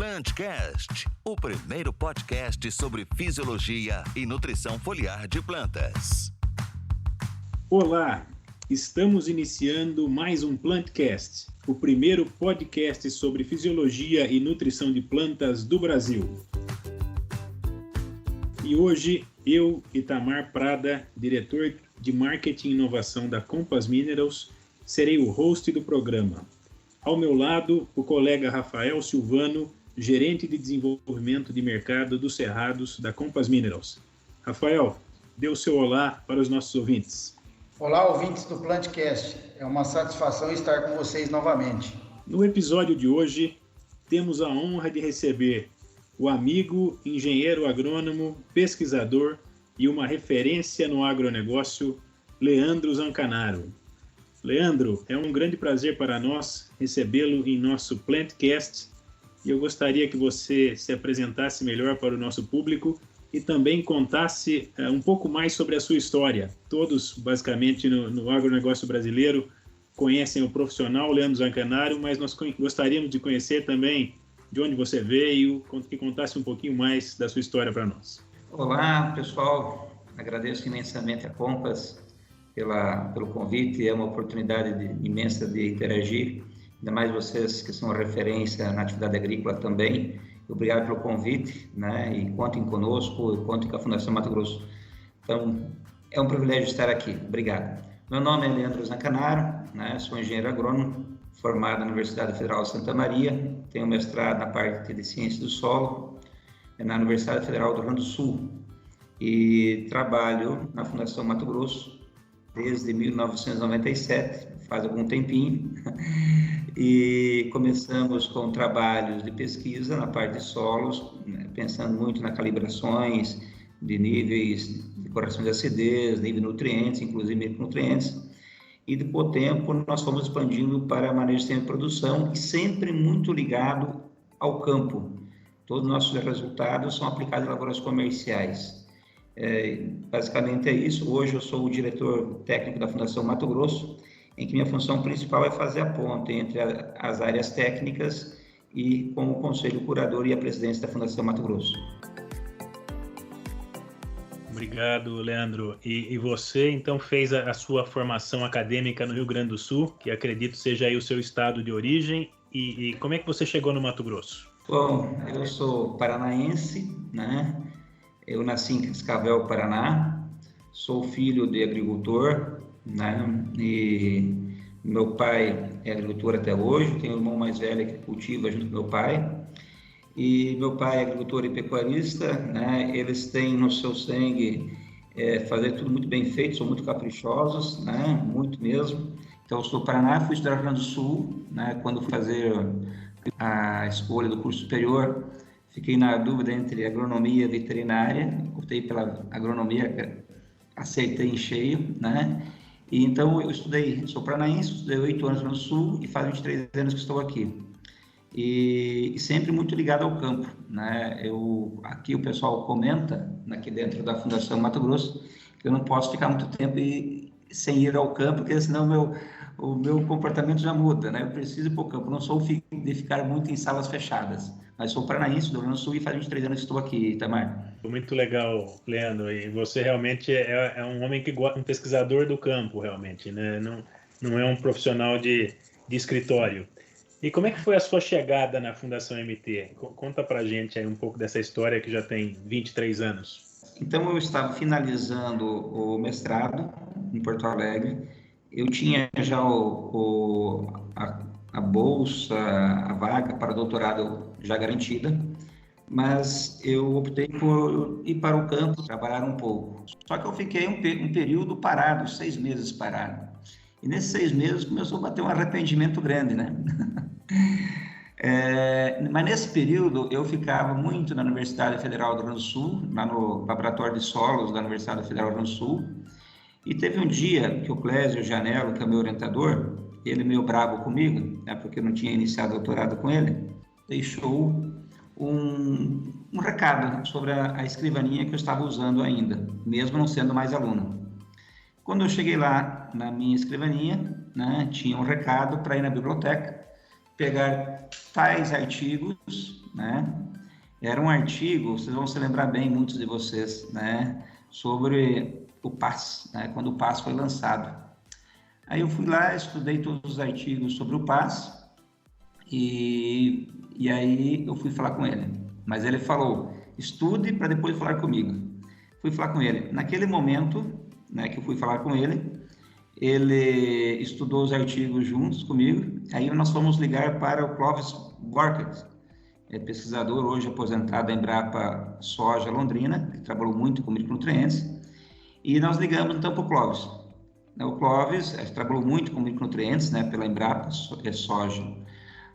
Plantcast, o primeiro podcast sobre fisiologia e nutrição foliar de plantas. Olá, estamos iniciando mais um Plantcast, o primeiro podcast sobre fisiologia e nutrição de plantas do Brasil. E hoje, eu, Itamar Prada, diretor de Marketing e Inovação da Compass Minerals, serei o host do programa. Ao meu lado, o colega Rafael Silvano, gerente de desenvolvimento de mercado dos Cerrados da Compass Minerals. Rafael, dê o seu olá para os nossos ouvintes. Olá, ouvintes do Plantcast. É uma satisfação estar com vocês novamente. No episódio de hoje, temos a honra de receber o amigo, engenheiro agrônomo, pesquisador e uma referência no agronegócio, Leandro Zancanaro. Leandro, é um grande prazer para nós recebê-lo em nosso Plantcast e eu gostaria que você se apresentasse melhor para o nosso público e também contasse um pouco mais sobre a sua história. Todos, basicamente, no agronegócio brasileiro conhecem o profissional Leandro Zancanaro, mas nós gostaríamos de conhecer também de onde você veio, que contasse um pouquinho mais da sua história para nós. Olá, pessoal. Agradeço imensamente a Compass pelo convite. É uma oportunidade imensa de interagir. Ainda mais vocês que são referência na atividade agrícola também. Obrigado pelo convite, né? E contem conosco, contem com a Fundação Mato Grosso. Então, é um privilégio estar aqui. Obrigado. Meu nome é Leandro Zancanaro, né? Sou engenheiro agrônomo, formado na Universidade Federal de Santa Maria. Tenho mestrado na parte de Ciência do Solo, na Universidade Federal do Rio Grande do Sul. E trabalho na Fundação Mato Grosso desde 1997, faz algum tempinho, e começamos com trabalhos de pesquisa na parte de solos, né, pensando muito nas calibrações de níveis de correção de acidez, nível de nutrientes, inclusive micronutrientes, e depois do tempo nós fomos expandindo para manejo de sistema de produção e sempre muito ligado ao campo. Todos os nossos resultados são aplicados em laboratórios comerciais. Basicamente é isso. Hoje eu sou o diretor técnico da Fundação Mato Grosso, em que minha função principal é fazer a ponte entre as áreas técnicas e com o Conselho Curador e a presidência da Fundação Mato Grosso. Obrigado, Leandro. E você, então, fez a sua formação acadêmica no Rio Grande do Sul, que acredito seja aí o seu estado de origem, e como é que você chegou no Mato Grosso? Bom, eu sou paranaense, né? Eu nasci em Cascavel, Paraná, sou filho de agricultor, né? E meu pai é agricultor até hoje, tenho um irmão mais velho que cultiva junto com meu pai, e meu pai é agricultor e pecuarista, né? Eles têm no seu sangue fazer tudo muito bem feito, são muito caprichosos, né? Muito mesmo. Então eu sou do Paraná, fui estudar no Rio Grande do Sul, né? Quando fui fazer a escolha do curso superior, fiquei na dúvida entre agronomia e veterinária, optei pela agronomia, acertei em cheio, né? E então eu estudei, sou paranaense, estudei 8 anos no Sul e faz 23 anos que estou aqui. E sempre muito ligado ao campo, né? Aqui o pessoal comenta, aqui dentro da Fundação Mato Grosso, que eu não posso ficar muito tempo sem ir ao campo, porque senão o meu comportamento já muda, né? Eu preciso ir para o campo, não sou de ficar muito em salas fechadas, mas sou paranaense do Rio Grande do Sul e faz 23 anos que estou aqui, Itamar. Muito legal, Leandro, e você realmente é um homem que gosta, um pesquisador do campo, realmente, né? Não é um profissional de escritório. E como é que foi a sua chegada na Fundação MT? Conta pra gente aí um pouco dessa história que já tem 23 anos. Então, eu estava finalizando o mestrado em Porto Alegre. Eu tinha já a bolsa, a vaga para doutorado já garantida, mas eu optei por ir para o campo, trabalhar um pouco. Só que eu fiquei um período parado, 6 meses parado. E nesses 6 meses começou a bater um arrependimento grande, né? Mas nesse período eu ficava muito na Universidade Federal do Rio Grande do Sul, lá no Laboratório de Solos da Universidade Federal do Rio Grande do Sul, e teve um dia que o Clésio Janello, que é meu orientador, ele meio bravo comigo, né, porque eu não tinha iniciado doutorado com ele, deixou um recado sobre a escrivaninha que eu estava usando ainda, mesmo não sendo mais aluno. Quando eu cheguei lá na minha escrivaninha, né, tinha um recado para ir na biblioteca, pegar tais artigos né? Era um artigo, vocês vão se lembrar bem, muitos de vocês, né? Sobre o PAS, né? Quando o PAS foi lançado. Aí eu fui lá, estudei todos os artigos sobre o PAS e aí eu fui falar com ele. Mas ele falou, estude para depois falar comigo. Fui falar com ele. Naquele momento, né, que eu fui falar com ele, ele estudou os artigos juntos comigo. Aí nós fomos ligar para o Clovis Borchert, pesquisador hoje aposentado da Embrapa Soja Londrina, que trabalhou muito com micronutrientes, e nós ligamos então para o Clovis. O Clovis trabalhou muito com micronutrientes, né, pela Embrapa Soja.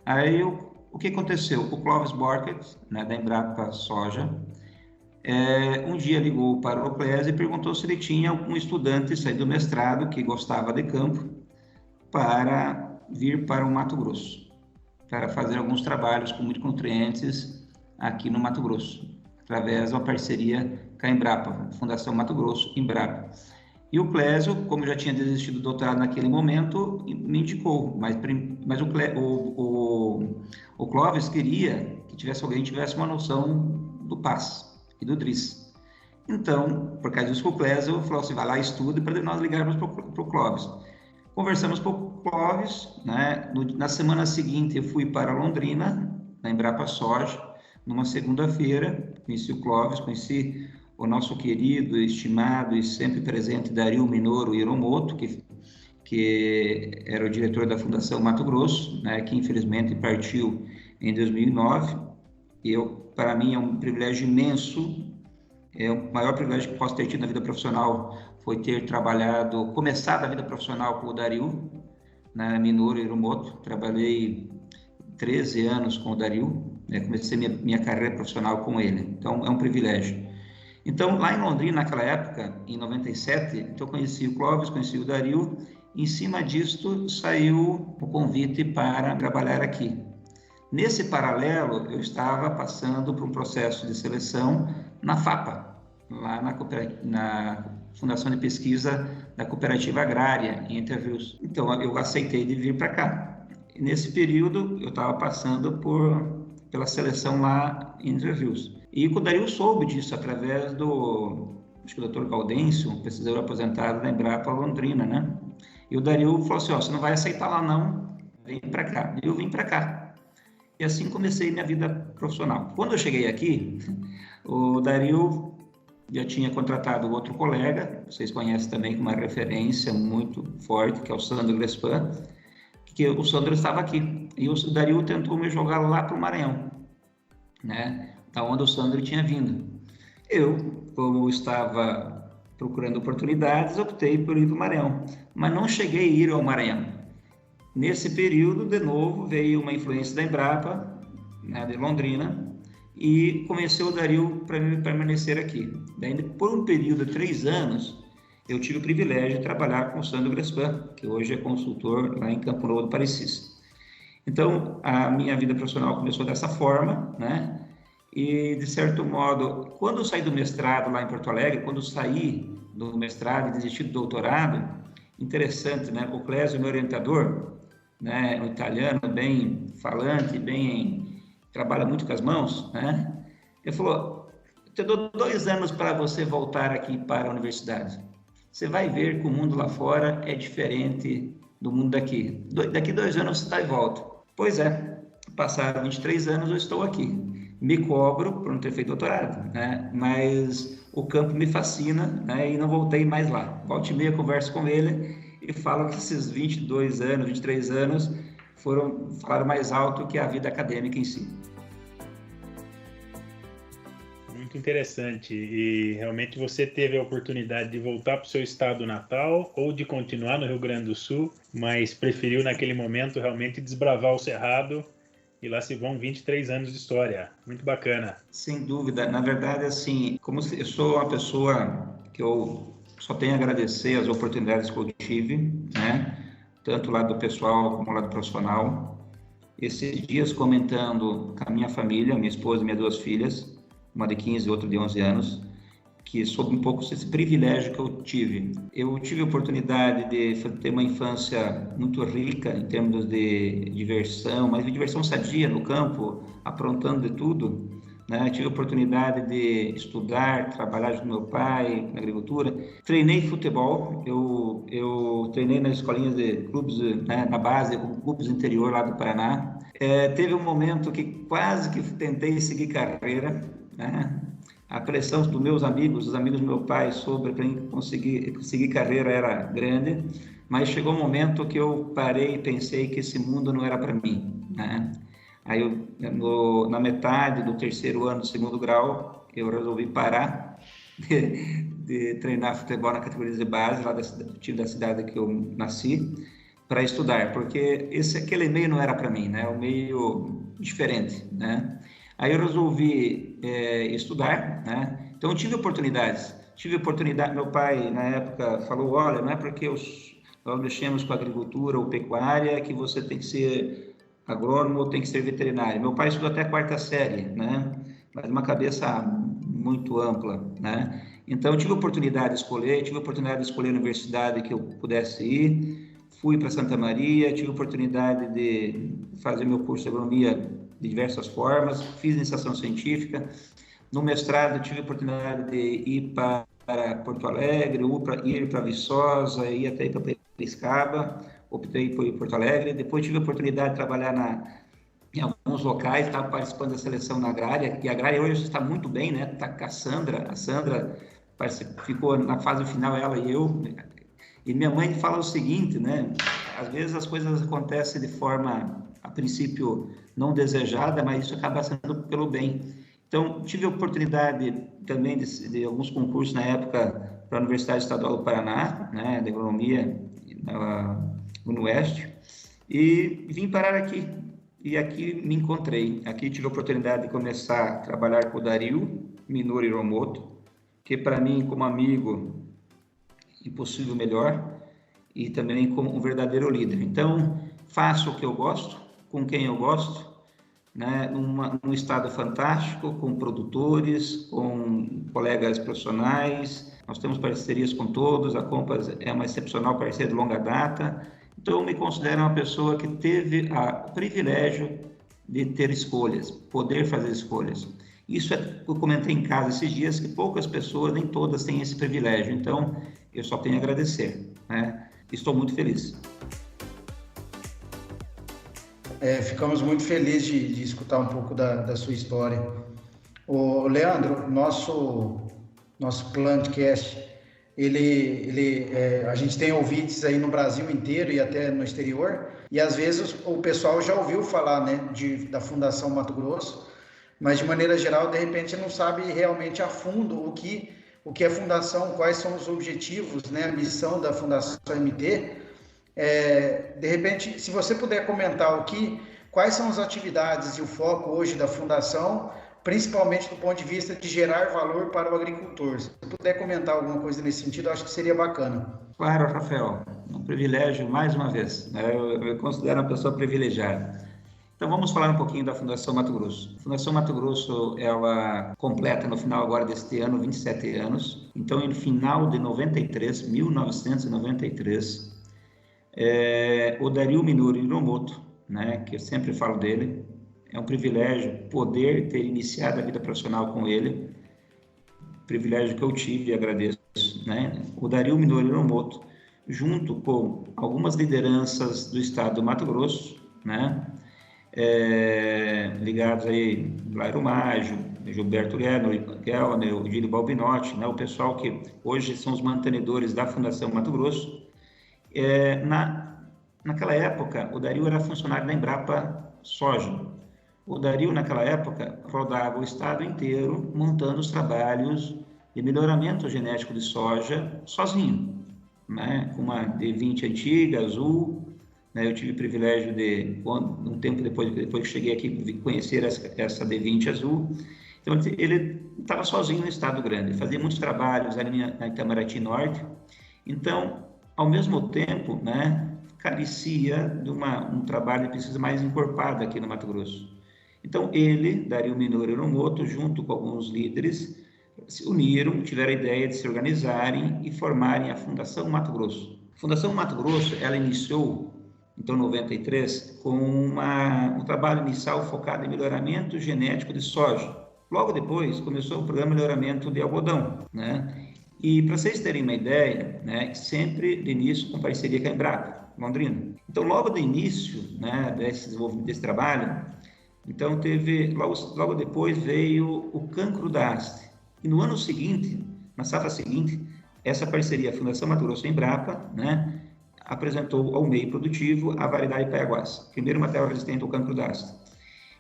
Aí o que aconteceu? O Clovis Borchert, né, da Embrapa Soja, um dia ligou para o Clésio e perguntou se ele tinha algum estudante saído do mestrado que gostava de campo para vir para o Mato Grosso, para fazer alguns trabalhos com micronutrientes aqui no Mato Grosso, através de uma parceria com a Embrapa, Fundação Mato Grosso, Embrapa. E o Clésio, como já tinha desistido do doutorado naquele momento, me indicou, mas o Clóvis queria que alguém tivesse uma noção do PAS e do DRIS. Então, por causa disso, o Clésio falou assim, vai lá, estude, para nós ligarmos para o Clóvis. Conversamos com o Clóvis, né? Na semana seguinte eu fui para Londrina, na Embrapa Soja, numa segunda-feira, conheci o Clóvis, conheci o nosso querido, estimado e sempre presente Dario Minoru Hiromoto, que era o diretor da Fundação Mato Grosso, né? Que infelizmente partiu em 2009. Para mim é um privilégio imenso, é o maior privilégio que posso ter tido na vida profissional, foi ter começado a vida profissional com o Dario, na Minoru Hiromoto. Trabalhei 13 anos com o Dario, né? Comecei minha carreira profissional com ele, então é um privilégio. Então, lá em Londrina, naquela época, em 97, então eu conheci o Clóvis, conheci o Dario, e em cima disto saiu o convite para trabalhar aqui. Nesse paralelo, eu estava passando por um processo de seleção na FAPA, lá na Fundação de Pesquisa da Cooperativa Agrária, em Entre Rios. Então, eu aceitei de vir para cá. E nesse período, eu estava passando pela seleção lá em Entre Rios. E o Dario soube disso através acho que o Dr. Gaudêncio, um pesquisador aposentado da Embrapa Londrina, né? E o Dario falou assim, você não vai aceitar lá não, vem para cá. E eu vim para cá. E assim comecei minha vida profissional. Quando eu cheguei aqui, o Dario já tinha contratado outro colega, vocês conhecem também, com uma referência muito forte, que é o Sandro Grespan, que o Sandro estava aqui. E o Dario tentou me jogar lá para o Maranhão, né? Da onde o Sandro tinha vindo. Eu, como estava procurando oportunidades, optei por ir para o Maranhão, mas não cheguei a ir ao Maranhão. Nesse período, de novo, veio uma influência da Embrapa, né, de Londrina, e convenceu o Dario para permanecer aqui. Daí, por um período de 3 anos, eu tive o privilégio de trabalhar com o Sandro Grespan, que hoje é consultor lá em Campo Novo do Parecis. Então, a minha vida profissional começou dessa forma, né? E, de certo modo, quando eu saí do mestrado lá em Porto Alegre, quando eu saí do mestrado e desisti do doutorado, interessante, né? O Clésio, meu orientador, né? Um italiano bem falante, trabalha muito com as mãos, né? Ele falou, eu te dou 2 anos para você voltar aqui para a universidade. Você vai ver que o mundo lá fora é diferente do mundo daqui. Daqui 2 anos você está de volta. Pois é, passaram 23 anos, eu estou aqui. Me cobro por não ter feito doutorado, né? Mas o campo me fascina, né? E não voltei mais lá. Volta e meia converso com ele e falo que esses 22 anos, 23 anos falaram mais alto que a vida acadêmica em si. Muito interessante. E realmente você teve a oportunidade de voltar para o seu estado natal ou de continuar no Rio Grande do Sul, mas preferiu naquele momento realmente desbravar o Cerrado. E lá se vão 23 anos de história. Muito bacana. Sem dúvida. Na verdade, assim, como eu sou uma pessoa que eu só tenho a agradecer as oportunidades que eu tive, né? Tanto lado pessoal como lado profissional. Esses dias comentando com a minha família, minha esposa e minhas 2 filhas, uma de 15 e outra de 11 anos, que soube um pouco esse privilégio que eu tive. Eu tive a oportunidade de ter uma infância muito rica em termos de diversão, mas de diversão sadia no campo, aprontando de tudo, né? Tive a oportunidade de estudar, trabalhar junto com meu pai na agricultura. Treinei futebol, eu treinei nas escolinhas de clubes, né, na base, com clubes do interior lá do Paraná. Teve um momento que quase que tentei seguir carreira, né? A pressão dos meus amigos, dos amigos do meu pai, sobre para conseguir seguir carreira era grande, mas chegou um momento que eu parei e pensei que esse mundo não era para mim, né? Aí, na metade do terceiro ano do segundo grau, eu resolvi parar de treinar futebol na categoria de base, lá do time da cidade que eu nasci, para estudar, porque aquele meio não era para mim, né? Um meio diferente, né? Aí eu resolvi estudar, né? Então eu tive oportunidades. Meu pai, na época, falou, olha, não é porque nós mexemos com agricultura ou pecuária que você tem que ser agrônomo ou tem que ser veterinário. Meu pai estudou até a 4ª série, né? Mas uma cabeça muito ampla, né? Então eu tive a oportunidade de escolher a universidade que eu pudesse ir. Fui para Santa Maria, tive a oportunidade de fazer meu curso de agronomia de diversas formas, fiz iniciação científica. No mestrado, tive a oportunidade de ir para Porto Alegre, ir para Viçosa, ir até para Piracicaba, optei por ir para Porto Alegre. Depois tive a oportunidade de trabalhar em alguns locais, estava participando da seleção na agrária, e a agrária hoje está muito bem, né? Está com a Sandra ficou na fase final, ela e eu. E minha mãe fala o seguinte, né? Às vezes as coisas acontecem de forma, a princípio, não desejada, mas isso acaba sendo pelo bem. Então, tive a oportunidade também de alguns concursos na época para a Universidade Estadual do Paraná, né, de agronomia, no Oeste, e vim parar aqui. E aqui me encontrei. Aqui tive a oportunidade de começar a trabalhar com o Dario Minori Hiromoto, que para mim, como amigo, impossível melhor, e também como um verdadeiro líder. Então, faço o que eu gosto, com quem eu gosto, né? Num estado fantástico, com produtores, com colegas profissionais. Nós temos parcerias com todos, a Compass é uma excepcional parceira de longa data. Então, eu me considero uma pessoa que teve o privilégio de ter escolhas, poder fazer escolhas. Isso eu comentei em casa esses dias, que poucas pessoas, nem todas, têm esse privilégio. Então, eu só tenho a agradecer, né? Estou muito feliz. Ficamos muito felizes de escutar um pouco da sua história. O Leandro, nosso Plantcast, a gente tem ouvintes aí no Brasil inteiro e até no exterior, e às vezes o pessoal já ouviu falar, né, da Fundação Mato Grosso, mas de maneira geral, de repente, não sabe realmente a fundo o que é a Fundação, quais são os objetivos, né, a missão da Fundação MT. De repente, se você puder comentar quais são as atividades e o foco hoje da Fundação, principalmente do ponto de vista de gerar valor para o agricultor. Se você puder comentar alguma coisa nesse sentido, eu acho que seria bacana. Claro, Rafael, um privilégio mais uma vez, né? Eu me considero uma pessoa privilegiada. Então vamos falar um pouquinho da Fundação Mato Grosso. A Fundação Mato Grosso, ela completa no final agora deste ano 27 anos. Então, no final de 1993, o Dario Minori Hiromoto, né, que eu sempre falo dele, é um privilégio poder ter iniciado a vida profissional com ele, privilégio que eu tive e agradeço, né? O Dario Minori Hiromoto, junto com algumas lideranças do estado do Mato Grosso, né, ligados aí, Blairo Maggio, Gilberto Gelner, o Gilio Balbinotti, né, o pessoal que hoje são os mantenedores da Fundação Mato Grosso. Naquela época, o Dario era funcionário da Embrapa Soja. O Dario, naquela época, rodava o estado inteiro montando os trabalhos de melhoramento genético de soja sozinho, né, com uma D20 antiga, azul. Eu tive o privilégio de, um tempo depois que cheguei aqui, conhecer essa D20 azul. Então, ele estava sozinho no Estado Grande, fazia muitos trabalhos ali na Itamaraty Norte. Então, ao mesmo tempo, né, carecia de um trabalho de pesquisa mais encorpado aqui no Mato Grosso. Então, ele, Dario Minori Hiromoto, junto com alguns líderes, se uniram, tiveram a ideia de se organizarem e formarem a Fundação Mato Grosso. A Fundação Mato Grosso, ela iniciou, então, em 93, com um trabalho inicial focado em melhoramento genético de soja. Logo depois, começou o programa de melhoramento de algodão, né? E, para vocês terem uma ideia, né, sempre de início com parceria com a Embrapa, Londrina. Então, logo do início, né, desse desenvolvimento desse trabalho, então logo depois veio o cancro da haste. E no ano seguinte, na safra seguinte, essa parceria, a Fundação Mato Grosso e Embrapa, né, apresentou ao meio produtivo a variedade Paiaguás, primeiro material resistente ao cancro da haste.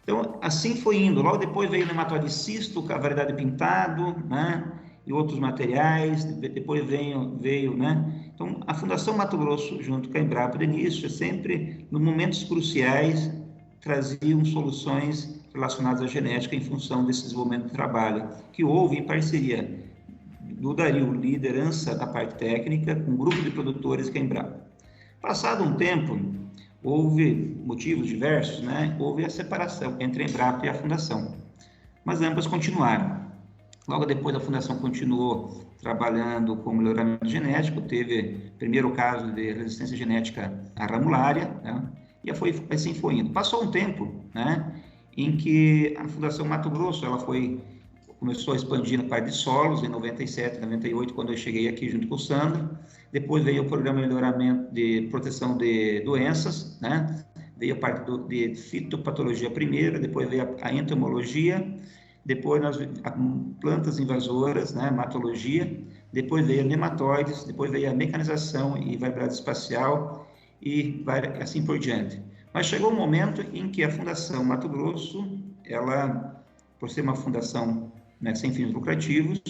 Então, assim foi indo. Logo depois veio o nematóide cisto, a variedade pintado, né, e outros materiais. Depois veio, né. Então, a Fundação Mato Grosso, junto com a Embrapa, de início, sempre, nos momentos cruciais, traziam soluções relacionadas à genética em função desse desenvolvimento de trabalho, que houve em parceria do Dario, liderança da parte técnica, com um grupo de produtores que é a Embrapa. Passado um tempo, houve motivos diversos, né? Houve a separação entre a Embrapa e a Fundação, mas ambas continuaram. Logo depois, a Fundação continuou trabalhando com melhoramento genético, teve primeiro caso de resistência genética à ramulária, né? E assim foi indo. Passou um tempo, né, em que a Fundação Mato Grosso começou a expandir na parte de solos, em 97, 98, quando eu cheguei aqui junto com o Sandro. Depois veio o programa de melhoramento de proteção de doenças, né? Veio a parte de fitopatologia primeiro, depois veio a entomologia, depois plantas invasoras, né, hematologia, depois veio nematóides, depois veio a mecanização e variedade espacial, e assim por diante. Mas chegou um momento em que a Fundação Mato Grosso, ela, por ser uma fundação, né, sem fins lucrativos,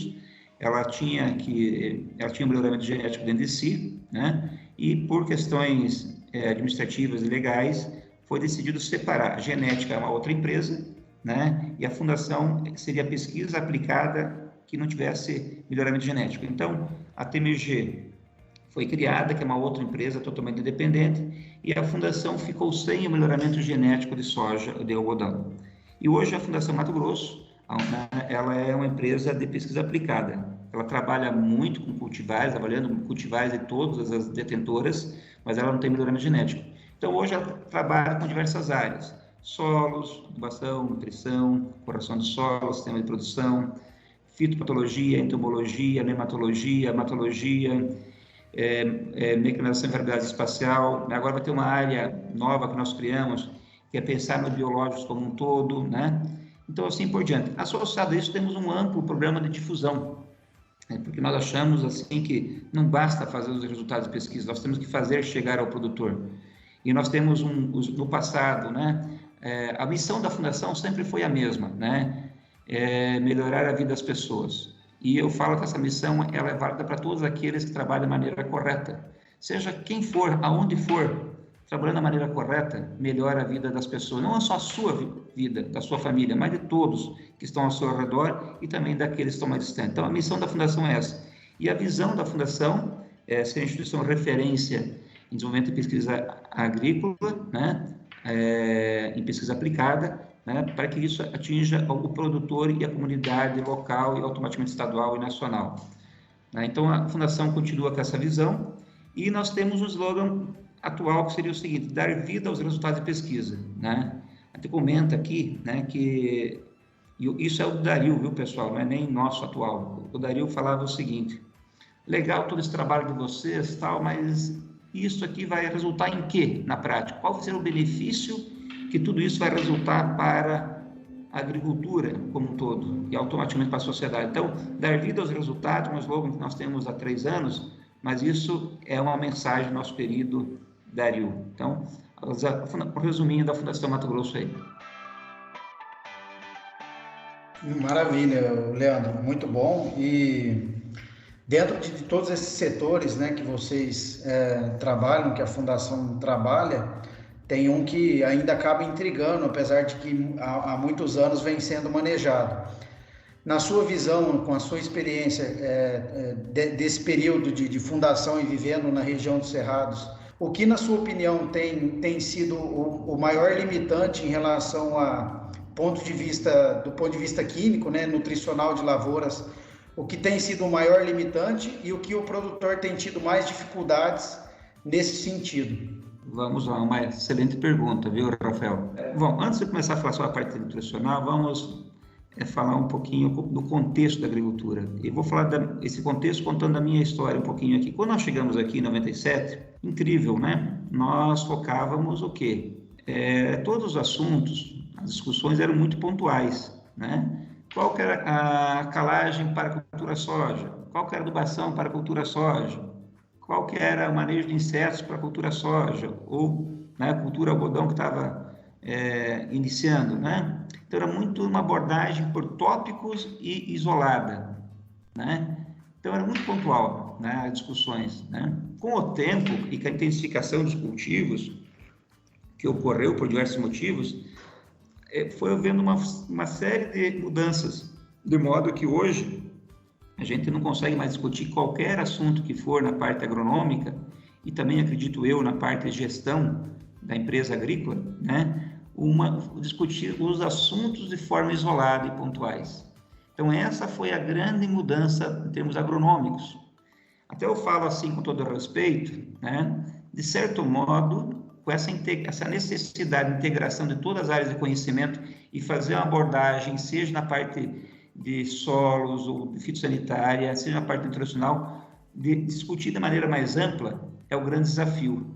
ela tinha um melhoramento genético dentro de si, né, e por questões administrativas e legais, foi decidido separar. A genética é uma outra empresa, né, e a fundação seria a pesquisa aplicada que não tivesse melhoramento genético. Então, a TMG foi criada, que é uma outra empresa totalmente independente, e a fundação ficou sem o melhoramento genético de soja e de algodão. E hoje a Fundação Mato Grosso, ela é uma empresa de pesquisa aplicada. Ela trabalha muito com cultivares, trabalhando com cultivares de todas as detentoras, mas ela não tem melhoramento genético. Então hoje ela trabalha com diversas áreas: solos, adubação, nutrição, correção de solo, sistema de produção, fitopatologia, entomologia, nematologia, hematologia, mecanização e variedade espacial. Agora vai ter uma área nova que nós criamos, que é pensar nos biológicos como um todo, né? Então, assim por diante. Associado a isso, temos um amplo programa de difusão, porque nós achamos assim que não basta fazer os resultados de pesquisa, nós temos que fazer chegar ao produtor. E nós temos no passado, né? A missão da Fundação sempre foi a mesma, né? Melhorar a vida das pessoas. E eu falo que essa missão ela é válida para todos aqueles que trabalham da maneira correta. Seja quem for, aonde for, trabalhando da maneira correta, melhora a vida das pessoas. Não é só a sua vida, da sua família, mas de todos que estão ao seu redor e também daqueles que estão mais distantes. Então, a missão da Fundação é essa. E a visão da Fundação é ser a instituição referência em desenvolvimento e pesquisa agrícola, né? Em pesquisa aplicada, né, para que isso atinja o produtor e a comunidade local e automaticamente estadual e nacional. Então, a Fundação continua com essa visão e nós temos um slogan atual que seria o seguinte: dar vida aos resultados de pesquisa, né? A gente comenta aqui, né, que isso é o Dario, viu, pessoal? Não é nem nosso atual. O Dario falava o seguinte: legal todo esse trabalho de vocês, tal, mas isso aqui vai resultar em quê na prática? Qual vai ser o benefício que tudo isso vai resultar para a agricultura como um todo e automaticamente para a sociedade? Então, dar vida aos resultados, um slogan que nós temos há 3 anos, mas isso é uma mensagem do nosso querido Dario. Então, o resuminho da Fundação Mato Grosso aí. Maravilha, Leandro, muito bom. E dentro de todos esses setores, né, que vocês trabalham, que a Fundação trabalha, tem um que ainda acaba intrigando, apesar de que há muitos anos vem sendo manejado. Na sua visão, com a sua experiência desse período de fundação e vivendo na região dos Cerrados, o que, na sua opinião, tem sido o maior limitante em relação do ponto de vista químico, né, nutricional de lavouras? o que tem sido o maior limitante e o que o produtor tem tido mais dificuldades nesse sentido? Vamos lá, uma excelente pergunta, viu, Rafael? Bom, antes de começar a falar sobre a parte nutricional, vamos falar um pouquinho do contexto da agricultura. E vou falar desse contexto contando a minha história um pouquinho aqui. Quando nós chegamos aqui em 97, incrível, né? Nós focávamos o quê? Todos os assuntos, as discussões eram muito pontuais, né? Qual que era a calagem para a cultura soja? Qual que era a adubação para a cultura soja? Qual que era o manejo de insetos para a cultura soja? Ou, né, a cultura algodão que estava iniciando, né? Então, era muito uma abordagem por tópicos e isolada, né? Então, era muito pontual, né, as discussões, né? Com o tempo e com a intensificação dos cultivos, que ocorreu por diversos motivos, foi havendo uma série de mudanças, de modo que hoje a gente não consegue mais discutir qualquer assunto que for na parte agronômica e também, acredito eu, na parte de gestão da empresa agrícola, né? Discutir os assuntos de forma isolada e pontuais. Então, essa foi a grande mudança em termos agronômicos. Até eu falo assim com todo respeito, né? De certo modo, com essa necessidade de integração de todas as áreas de conhecimento e fazer uma abordagem, seja na parte de solos ou de fitossanitária, seja na parte nutricional, de discutir de maneira mais ampla, é o grande desafio.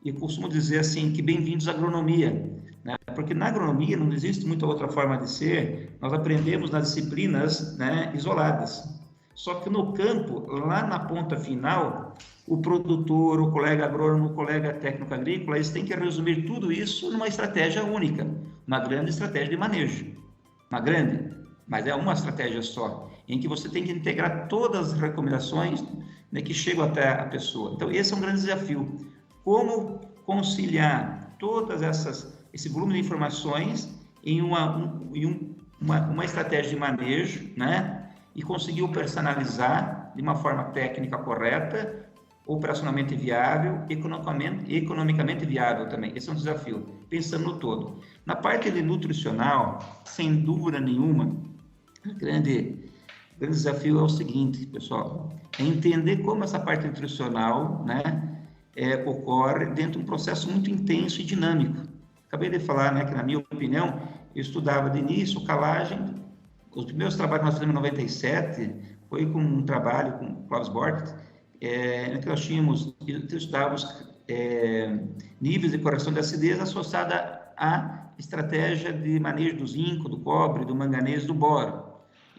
E eu costumo dizer assim, que bem-vindos à agronomia, né? Porque na agronomia não existe muita outra forma de ser, nós aprendemos nas disciplinas, né, isoladas. Só que no campo, lá na ponta final, o produtor, o colega agrônomo, o colega técnico agrícola, eles têm que resumir tudo isso numa estratégia única, uma grande estratégia de manejo. Uma grande, mas é uma estratégia só, em que você tem que integrar todas as recomendações, né, que chegam até a pessoa. Então, esse é um grande desafio. Como conciliar esse volume de informações em uma estratégia de manejo, né? E conseguir personalizar de uma forma técnica correta, operacionalmente viável, economicamente viável também. Esse é um desafio, pensando no todo. Na parte de nutricional, sem dúvida nenhuma, o grande desafio é o seguinte, pessoal, é entender como essa parte nutricional, né, ocorre dentro de um processo muito intenso e dinâmico. Acabei de falar, né, que, na minha opinião, eu estudava de início calagem. Os primeiros trabalhos que nós fizemos em 97 foi com um trabalho com o Klaus Bort, em que nós estudávamos níveis de correção de acidez associada à estratégia de manejo do zinco, do cobre, do manganês, do boro,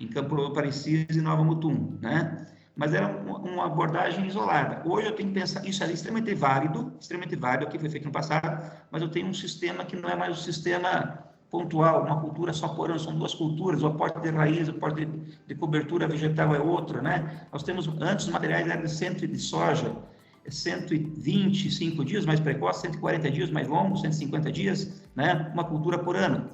em Campo Parecido e Nova Mutum, né? Mas era uma abordagem isolada. Hoje eu tenho que pensar, isso é extremamente válido, o que foi feito no passado, mas eu tenho um sistema que não é mais um sistema pontual, uma cultura só por ano, são duas culturas, o aporte de raiz, o aporte de cobertura vegetal é outro, né? Nós temos, antes, os materiais eram de soja, 125 dias mais precoce, 140 dias mais longo, 150 dias, né? Uma cultura por ano.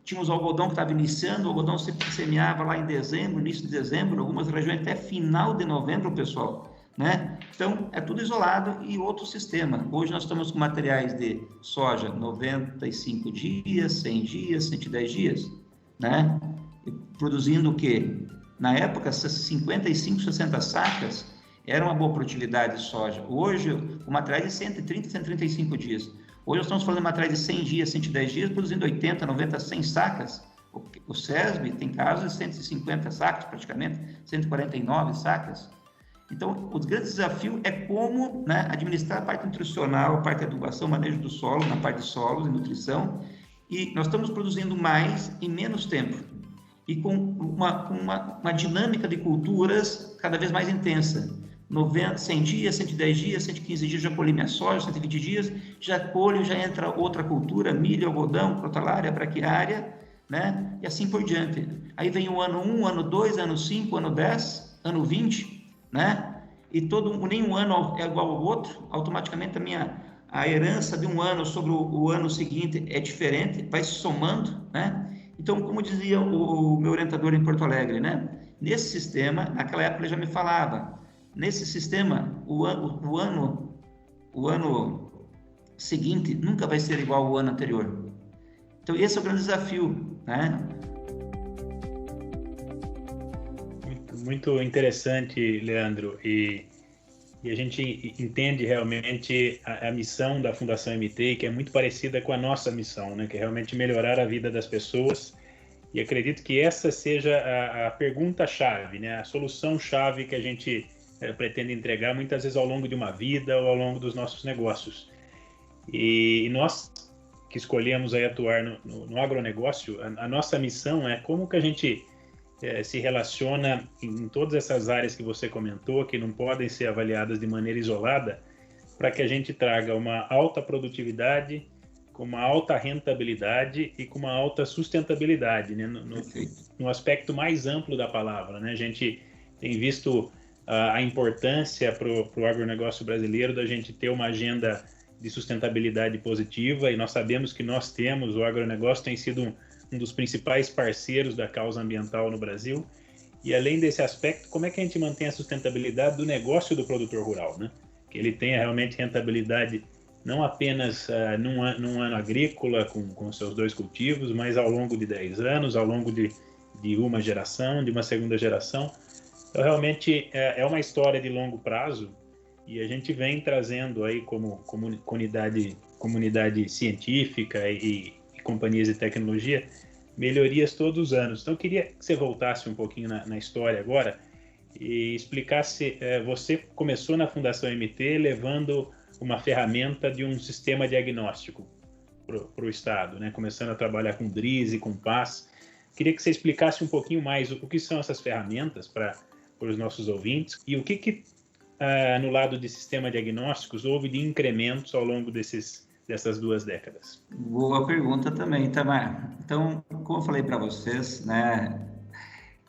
Tínhamos o algodão que estava iniciando, o algodão se semeava lá em dezembro, início de dezembro, algumas regiões até final de novembro, pessoal, né? Então, é tudo isolado e outro sistema. Hoje nós estamos com materiais de soja 95 dias, 100 dias, 110 dias, né? E produzindo o quê? Na época, 55, 60 sacas era uma boa produtividade de soja. Hoje, o material é de 130, 135 dias. Hoje nós estamos falando de materiais de 100 dias, 110 dias, produzindo 80, 90, 100 sacas. O SESB tem casos de 150 sacas, praticamente, 149 sacas. Então, o grande desafio é como, né, administrar a parte nutricional, a parte de adubação, manejo do solo, na parte de solos e nutrição, e nós estamos produzindo mais em menos tempo, e com uma dinâmica de culturas cada vez mais intensa. 100 dias, 110 dias, 115 dias já colhi minha soja, 120 dias, já colho, já entra outra cultura, milho, algodão, crotalária, braquiária, né, e assim por diante. Aí vem o ano 1, ano 2, ano 5, ano 10, ano 20, né? E nenhum ano é igual ao outro, automaticamente a herança de um ano sobre o ano seguinte é diferente, vai se somando, né? Então, como dizia o meu orientador em Porto Alegre, né? Nesse sistema, naquela época ele já me falava, nesse sistema, o ano seguinte nunca vai ser igual ao ano anterior. Então, esse é o grande desafio, né? muito interessante, Leandro, e a gente entende realmente a missão da Fundação MT, que é muito parecida com a nossa missão, né? Que é realmente melhorar a vida das pessoas, e acredito que essa seja a pergunta-chave, né? A solução-chave que a gente pretende entregar muitas vezes ao longo de uma vida ou ao longo dos nossos negócios. E nós que escolhemos aí atuar no agronegócio, a nossa missão é como que a gente se relaciona em todas essas áreas que você comentou, que não podem ser avaliadas de maneira isolada, para que a gente traga uma alta produtividade, com uma alta rentabilidade e com uma alta sustentabilidade, né? No aspecto mais amplo da palavra, né? A gente tem visto a importância para o agronegócio brasileiro da gente ter uma agenda de sustentabilidade positiva, e nós sabemos que nós temos, o agronegócio tem sido um dos principais parceiros da causa ambiental no Brasil, e além desse aspecto, como é que a gente mantém a sustentabilidade do negócio do produtor rural, né? Que ele tenha realmente rentabilidade não apenas num ano agrícola com seus 2 cultivos, mas ao longo de 10 anos, ao longo de uma geração, de uma segunda geração. Então, realmente, é uma história de longo prazo, e a gente vem trazendo aí como comunidade científica e companhias de tecnologia, melhorias todos os anos. Então, eu queria que você voltasse um pouquinho na história agora e explicasse, você começou na Fundação MT levando uma ferramenta de um sistema diagnóstico para o Estado, né? Começando a trabalhar com DRIS e com PAS. Queria que você explicasse um pouquinho mais o que são essas ferramentas para os nossos ouvintes e o que no lado de sistema diagnósticos houve de incrementos ao longo dessas 2 décadas. Boa pergunta também, Tamar. Então, como eu falei para vocês, né,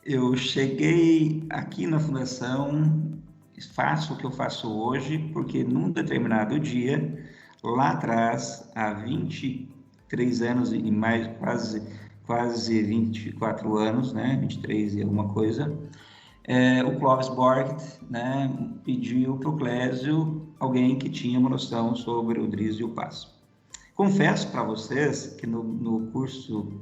eu cheguei aqui na Fundação, faço o que eu faço hoje, porque num determinado dia, lá atrás, há 23 anos e mais, quase 24 anos, né, 23 e alguma coisa, o Clóvis Borgt, né, pediu para o Clésio alguém que tinha uma noção sobre o DRIS e o PAS. Confesso para vocês que no curso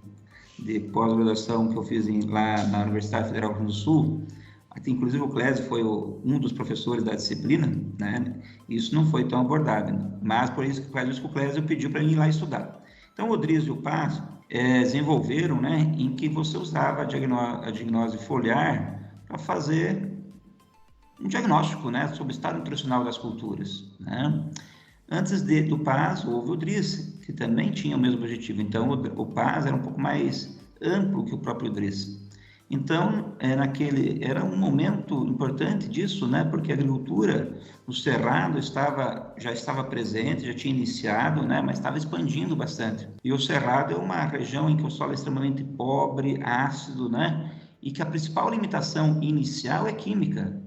de pós-graduação que eu fiz lá na Universidade Federal do Rio Grande do Sul, inclusive o Clésio foi um dos professores da disciplina, né? Isso não foi tão abordado, né? Mas por isso que o Clésio pediu para mim ir lá estudar. Então, o DRIS e o PAS desenvolveram, né, em que você usava a diagnose foliar para fazer um diagnóstico, né, sobre o estado nutricional das culturas, né? Antes do PAS, houve o DRIS, que também tinha o mesmo objetivo. Então, o PAS era um pouco mais amplo que o próprio DRIS. Então, era um momento importante disso, né, porque a agricultura no Cerrado já estava presente, já tinha iniciado, né, mas estava expandindo bastante. E o Cerrado é uma região em que o solo é extremamente pobre, ácido, né, e que a principal limitação inicial é química,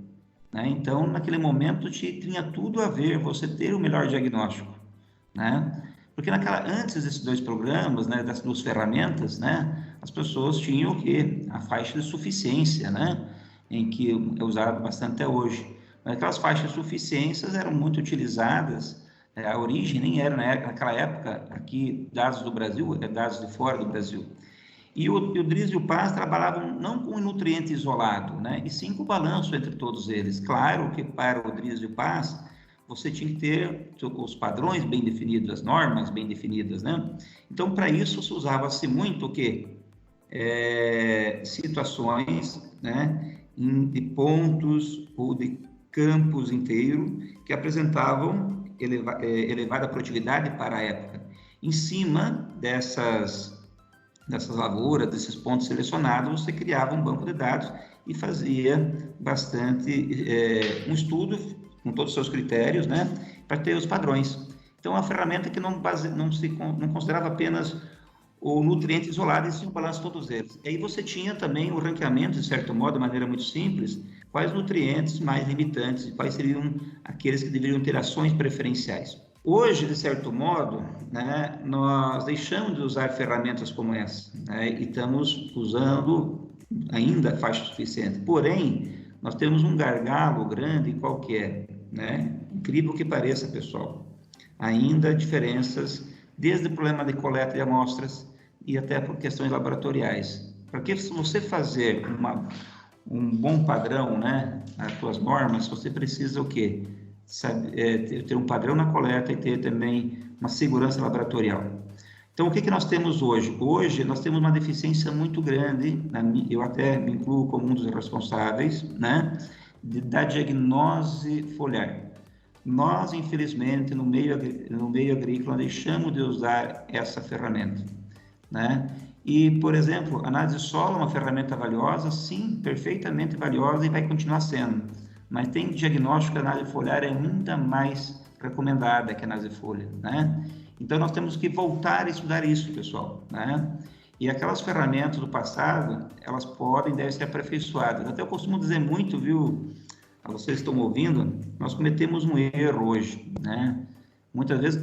né? Então, naquele momento, tinha tudo a ver você ter o melhor diagnóstico, né? Porque antes desses 2 programas, né, das 2 ferramentas, né, as pessoas tinham o quê? A faixa de suficiência, né, em que é usado bastante até hoje. Mas aquelas faixas de suficiências eram muito utilizadas, a origem nem era, naquela época, aqui, dados do Brasil, dados de fora do Brasil. E o DRIS e o PAS trabalhavam não com o nutriente isolado, né, e sim com o balanço entre todos eles. Claro que para o DRIS e o PAS, você tinha que ter os padrões bem definidos, as normas bem definidas, né? Então, para isso, se usava-se muito o quê? Situações, né, de pontos ou de campos inteiros que apresentavam elevada produtividade para a época. Em cima dessas lavouras, desses pontos selecionados, você criava um banco de dados e fazia bastante um estudo com todos os seus critérios, né, para ter os padrões. Então, é uma ferramenta que não considerava apenas o nutriente isolado, e sim o balanço de todos eles. E aí você tinha também o ranqueamento, de certo modo, de maneira muito simples, quais nutrientes mais limitantes e quais seriam aqueles que deveriam ter ações preferenciais. Hoje, de certo modo, né, nós deixamos de usar ferramentas como essa, né, e estamos usando ainda a faixa suficiente. Porém, nós temos um gargalo grande, qual que é, né? Incrível que pareça, pessoal. Ainda diferenças, desde o problema de coleta de amostras e até por questões laboratoriais. Porque se você fazer um bom padrão, né, as tuas normas, você precisa o quê? Ter um padrão na coleta e ter também uma segurança laboratorial. Então, o que nós temos hoje? Hoje, nós temos uma deficiência muito grande, eu até me incluo como um dos responsáveis, né, da diagnose foliar. Nós, infelizmente, no meio agrícola, deixamos de usar essa ferramenta, né? E, por exemplo, a análise de solo é uma ferramenta valiosa, sim, perfeitamente valiosa e vai continuar sendo. Mas tem diagnóstico que a análise foliar é ainda mais recomendada que a análise folha, né? Então, nós temos que voltar a estudar isso, pessoal, né? E aquelas ferramentas do passado, elas devem ser aperfeiçoadas. Até eu costumo dizer muito, viu, a vocês que estão ouvindo, nós cometemos um erro hoje, né? Muitas vezes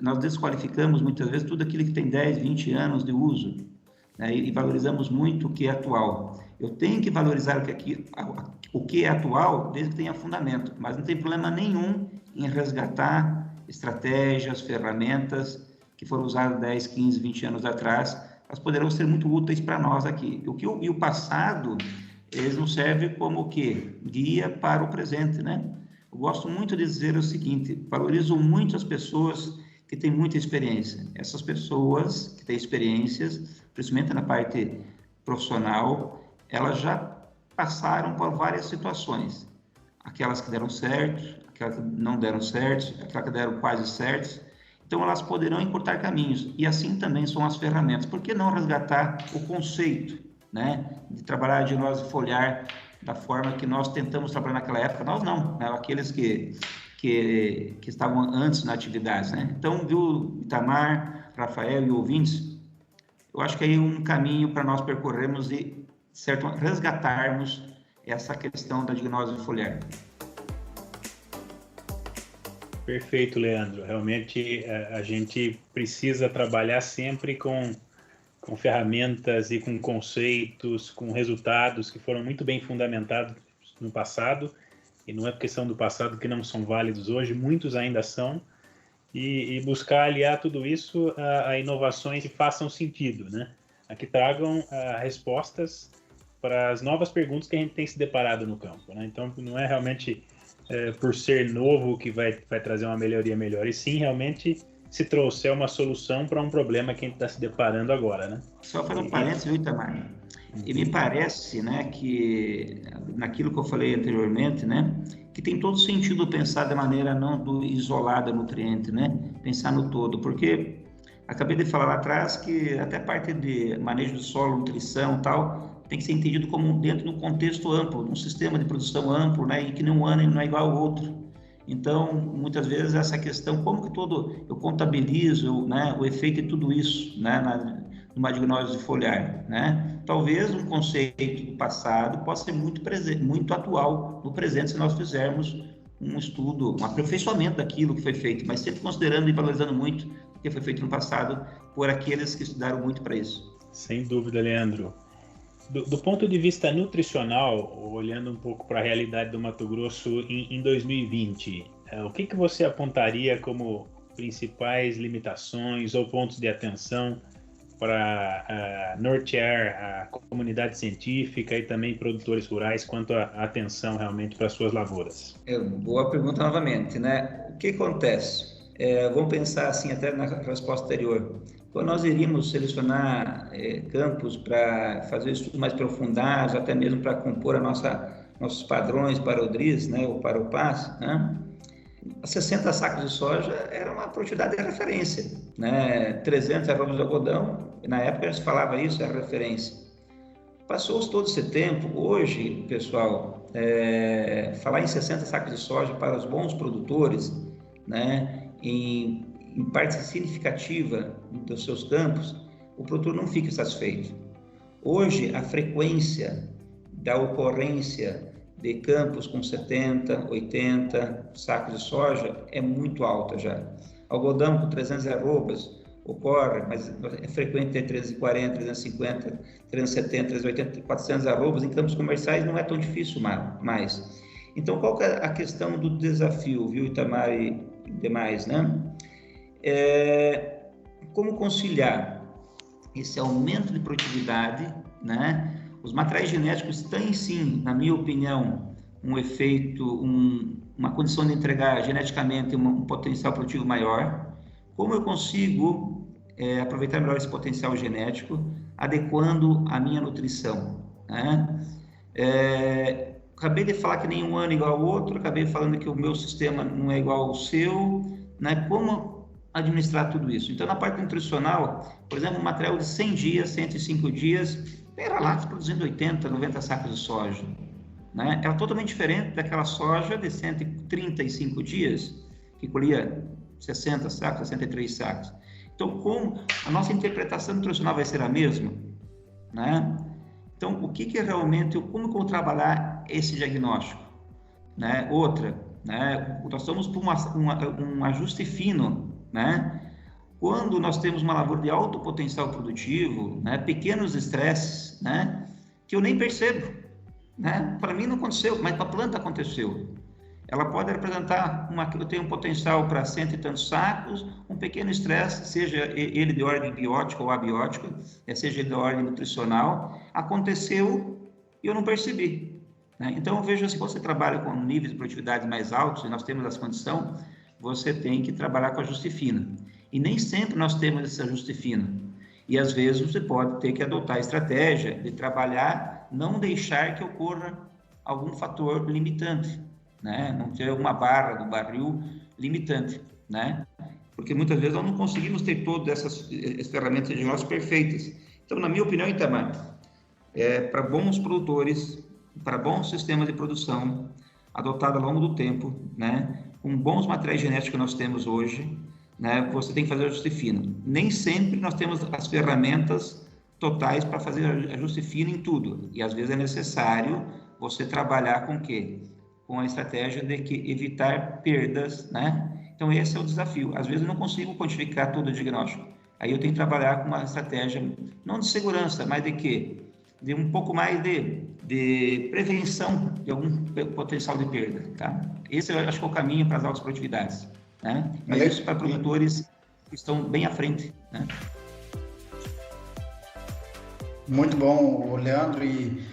nós desqualificamos, muitas vezes tudo aquilo que tem 10, 20 anos de uso, né? E valorizamos muito o que é atual. Eu tenho que valorizar o que é atual, desde que tenha fundamento, mas não tem problema nenhum em resgatar estratégias, ferramentas que foram usadas 10, 15, 20 anos atrás, elas poderão ser muito úteis para nós aqui. E o passado, eles nos servem como o quê? Guia para o presente, né? Eu gosto muito de dizer o seguinte, valorizo muito as pessoas que têm muita experiência. Essas pessoas que têm experiências, principalmente na parte profissional, elas já passaram por várias situações. Aquelas que deram certo, aquelas que não deram certo, aquelas que deram quase certo. Então, elas poderão encurtar caminhos. E assim também são as ferramentas. Por que não resgatar o conceito, né, de trabalhar a diagnose foliar da forma que nós tentamos trabalhar naquela época? Nós não, né? Aqueles que estavam antes na atividade, né? Então, viu, Itamar, Rafael e ouvintes, eu acho que aí um caminho para nós percorrermos e, certo, resgatarmos essa questão da diagnose foliar. Perfeito, Leandro. Realmente a gente precisa trabalhar sempre com ferramentas e com conceitos, com resultados que foram muito bem fundamentados no passado, e não é porque são do passado que não são válidos hoje, muitos ainda são, e buscar aliar tudo isso a inovações que façam sentido, né? A que tragam respostas para as novas perguntas que a gente tem se deparado no campo, né? Então, não é realmente por ser novo que vai trazer uma melhoria melhor, e sim realmente se trouxer uma solução para um problema que a gente está se deparando agora, né? Só fazer um parênteses, viu, Itamar? E me parece, né, que naquilo que eu falei anteriormente, né, que tem todo sentido pensar de maneira não isolada nutriente, né? Pensar no todo, porque acabei de falar lá atrás que até a parte de manejo do solo, nutrição e tal, tem que ser entendido como dentro de um contexto amplo, um sistema de produção amplo, né, e que nenhum ano não é igual ao outro. Então, muitas vezes essa questão, como que eu contabilizo, né, o efeito de tudo isso, né, numa diagnose foliar, né? Talvez um conceito do passado possa ser muito atual no presente se nós fizermos um estudo, um aperfeiçoamento daquilo que foi feito, mas sempre considerando e valorizando muito o que foi feito no passado por aqueles que estudaram muito para isso. Sem dúvida, Leandro. Do ponto de vista nutricional, olhando um pouco para a realidade do Mato Grosso em 2020, o que você apontaria como principais limitações ou pontos de atenção para nortear a comunidade científica e também produtores rurais quanto à atenção realmente para as suas lavouras? Boa pergunta novamente, né? O que acontece? Vamos pensar assim até na resposta anterior. Quando nós iríamos selecionar campos para fazer estudos mais aprofundados, até mesmo para compor nossos padrões para o DRIS, né, ou para o PAS, né, 60 sacos de soja era uma produtividade de referência, né, 300 arrobas de algodão, na época a gente falava isso, era referência. Passou-se todo esse tempo, hoje, pessoal, falar em 60 sacos de soja para os bons produtores, né, em parte significativa dos seus campos, o produtor não fica satisfeito. Hoje, a frequência da ocorrência de campos com 70, 80 sacos de soja é muito alta já. Algodão com 300 arrobas ocorre, mas é frequente ter 340, 350, 370, 380, 400 arrobas. Em campos comerciais não é tão difícil mais. Então, qual que é a questão do desafio, viu, Itamar e demais, né? Como conciliar esse aumento de produtividade, né, Os materiais genéticos têm sim, na minha opinião, um efeito, uma condição de entregar geneticamente um potencial produtivo maior. Como eu consigo aproveitar melhor esse potencial genético, adequando a minha nutrição, né? Acabei de falar que nenhum ano é igual ao outro, acabei falando que o meu sistema não é igual ao seu, né? Como administrar tudo isso? Então, na parte nutricional, por exemplo, um material de 100 dias, 105 dias, era lá produzindo 80, 90 sacos de soja, né? Era totalmente diferente daquela soja de 135 dias, que colhia 60 sacos, 63 sacos. Então, como a nossa interpretação nutricional vai ser a mesma, né? Então, como que eu vou trabalhar esse diagnóstico, né? Outra, né? Nós estamos por um ajuste fino, né? Quando nós temos uma lavoura de alto potencial produtivo, né? Pequenos estresses, né? Que eu nem percebo, né? Para mim não aconteceu, mas para a planta aconteceu. Ela pode representar eu tenho um potencial para 100 e tantos sacos, um pequeno estresse, seja ele de ordem biótica ou abiótica, seja ele de ordem nutricional, aconteceu e eu não percebi, né? Então eu vejo assim, quando você trabalha com níveis de produtividade mais altos, e nós temos essa condição, você tem que trabalhar com ajuste fino. E nem sempre nós temos esse ajuste fino. E às vezes você pode ter que adotar a estratégia de trabalhar, não deixar que ocorra algum fator limitante, né? Não ter uma barra do barril limitante, né? Porque muitas vezes nós não conseguimos ter todas essas ferramentas de nós perfeitas. Então, na minha opinião, Itamar, para bons produtores, para bons sistemas de produção, adotado ao longo do tempo, né? Com bons materiais genéticos que nós temos hoje, né? Você tem que fazer ajuste fino. Nem sempre nós temos as ferramentas totais para fazer ajuste fino em tudo. E às vezes é necessário você trabalhar com o quê? Com a estratégia de evitar perdas, né? Então, esse é o desafio. Às vezes, eu não consigo quantificar todo o diagnóstico. Aí, eu tenho que trabalhar com uma estratégia, não de segurança, mas de quê? De um pouco mais de prevenção de algum potencial de perda, tá? Esse, eu acho que é o caminho para as altas produtividades, né? Mas isso para produtores que estão bem à frente, né? Muito bom, Leandro, e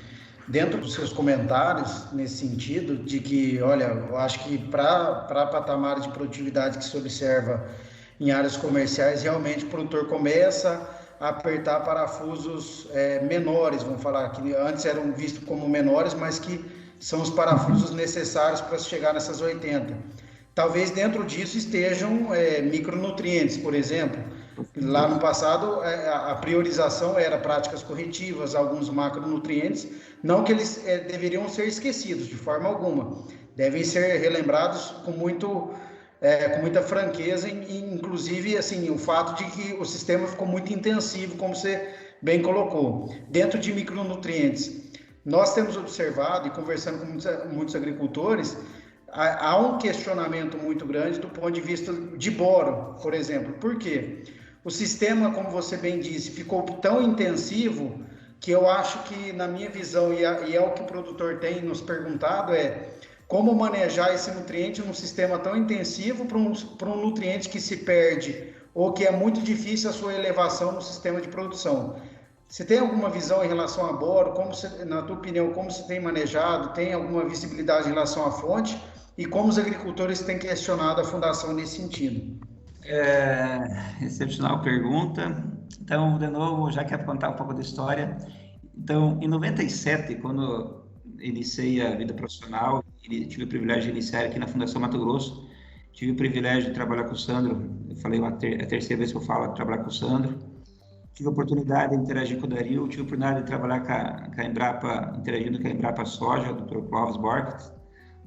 dentro dos seus comentários, nesse sentido, de que, olha, eu acho que para patamares de produtividade que se observa em áreas comerciais, realmente o produtor começa a apertar parafusos menores, vamos falar, que antes eram vistos como menores, mas que são os parafusos necessários para chegar nessas 80. Talvez dentro disso estejam micronutrientes, por exemplo. Lá no passado, a priorização era práticas corretivas, alguns macronutrientes, não que eles deveriam ser esquecidos de forma alguma, devem ser relembrados com muita franqueza, inclusive assim, o fato de que o sistema ficou muito intensivo, como você bem colocou. Dentro de micronutrientes, nós temos observado e conversando com muitos agricultores, há um questionamento muito grande do ponto de vista de boro, por exemplo. Por quê? O sistema, como você bem disse, ficou tão intensivo que eu acho que, na minha visão, e é o que o produtor tem nos perguntado, como manejar esse nutriente num sistema tão intensivo para um nutriente que se perde ou que é muito difícil a sua elevação no sistema de produção. Você tem alguma visão em relação a boro? Na tua opinião, como você tem manejado? Tem alguma visibilidade em relação à fonte? E como os agricultores têm questionado a fundação nesse sentido? Excepcional pergunta. Então, de novo, já quero contar um pouco da história. Então, em 97, quando iniciei a vida profissional, tive o privilégio de iniciar aqui na Fundação Mato Grosso, tive o privilégio de trabalhar com o Sandro, eu falei a terceira vez que eu falo de trabalhar com o Sandro, tive a oportunidade de interagir com o Dario, tive a oportunidade de trabalhar com a Embrapa, interagindo com a Embrapa Soja, o Dr. Clóvis Borges,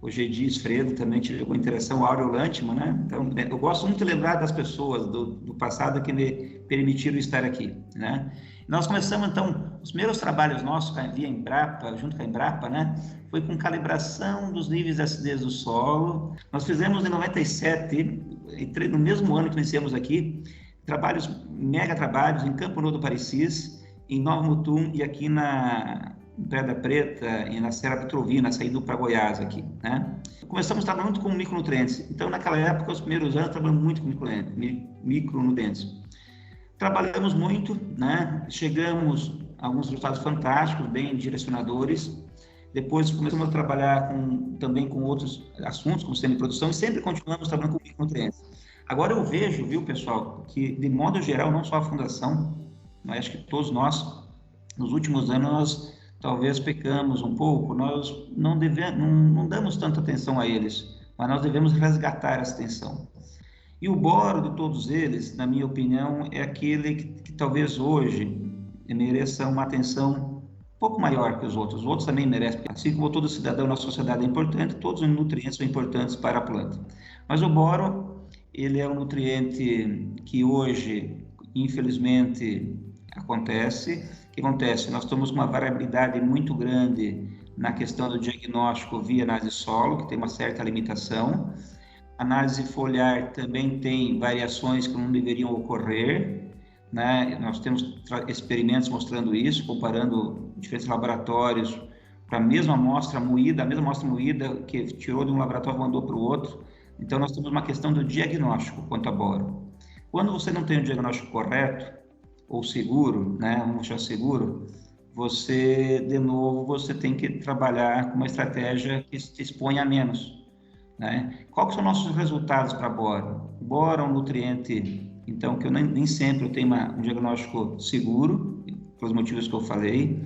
o Gedis Fredo também tive uma interação, o Áureo Lantman, né? Então, eu gosto muito de lembrar das pessoas do passado que me permitiram estar aqui, né? Nós começamos, então, os primeiros trabalhos nossos via Embrapa, junto com a Embrapa, né? Foi com calibração dos níveis de acidez do solo. Nós fizemos em 97, no mesmo ano que iniciamos aqui, mega trabalhos em Campo Novo do Parecis, em Nova Mutum e aqui na Pedra Preta e na Serra Petrovina, saindo para Goiás aqui, né? Começamos trabalhando muito com micronutrientes. Então, naquela época, os primeiros anos, trabalhamos muito com micronutrientes. Trabalhamos muito, né? Chegamos alguns resultados fantásticos, bem direcionadores. Depois começamos a trabalhar também com outros assuntos, como sistema de produção, e sempre continuamos trabalhando com micronutrientes. Agora eu vejo, viu, pessoal, que de modo geral, não só a Fundação, mas acho que todos nós, nos últimos anos, nós talvez pecamos um pouco, nós não damos tanta atenção a eles, mas nós devemos resgatar essa atenção. E o boro de todos eles, na minha opinião, é aquele que talvez hoje mereça uma atenção um pouco maior que os outros também merecem, assim como todo cidadão na sociedade é importante, todos os nutrientes são importantes para a planta. Mas o boro, ele é um nutriente que hoje, infelizmente, acontece. O que acontece? Nós estamos com uma variabilidade muito grande na questão do diagnóstico via análise solo, que tem uma certa limitação. A análise foliar também tem variações que não deveriam ocorrer, né? Nós temos experimentos mostrando isso, comparando diferentes laboratórios para a mesma amostra moída que tirou de um laboratório e mandou para o outro. Então, nós temos uma questão do diagnóstico quanto a boro. Quando você não tem um diagnóstico correto, ou seguro, né, vamos chamar seguro, você tem que trabalhar com uma estratégia que te exponha a menos, né? Quais são nossos resultados para boro? O boro é um nutriente, então, que eu nem sempre eu tenho um diagnóstico seguro, pelos motivos que eu falei.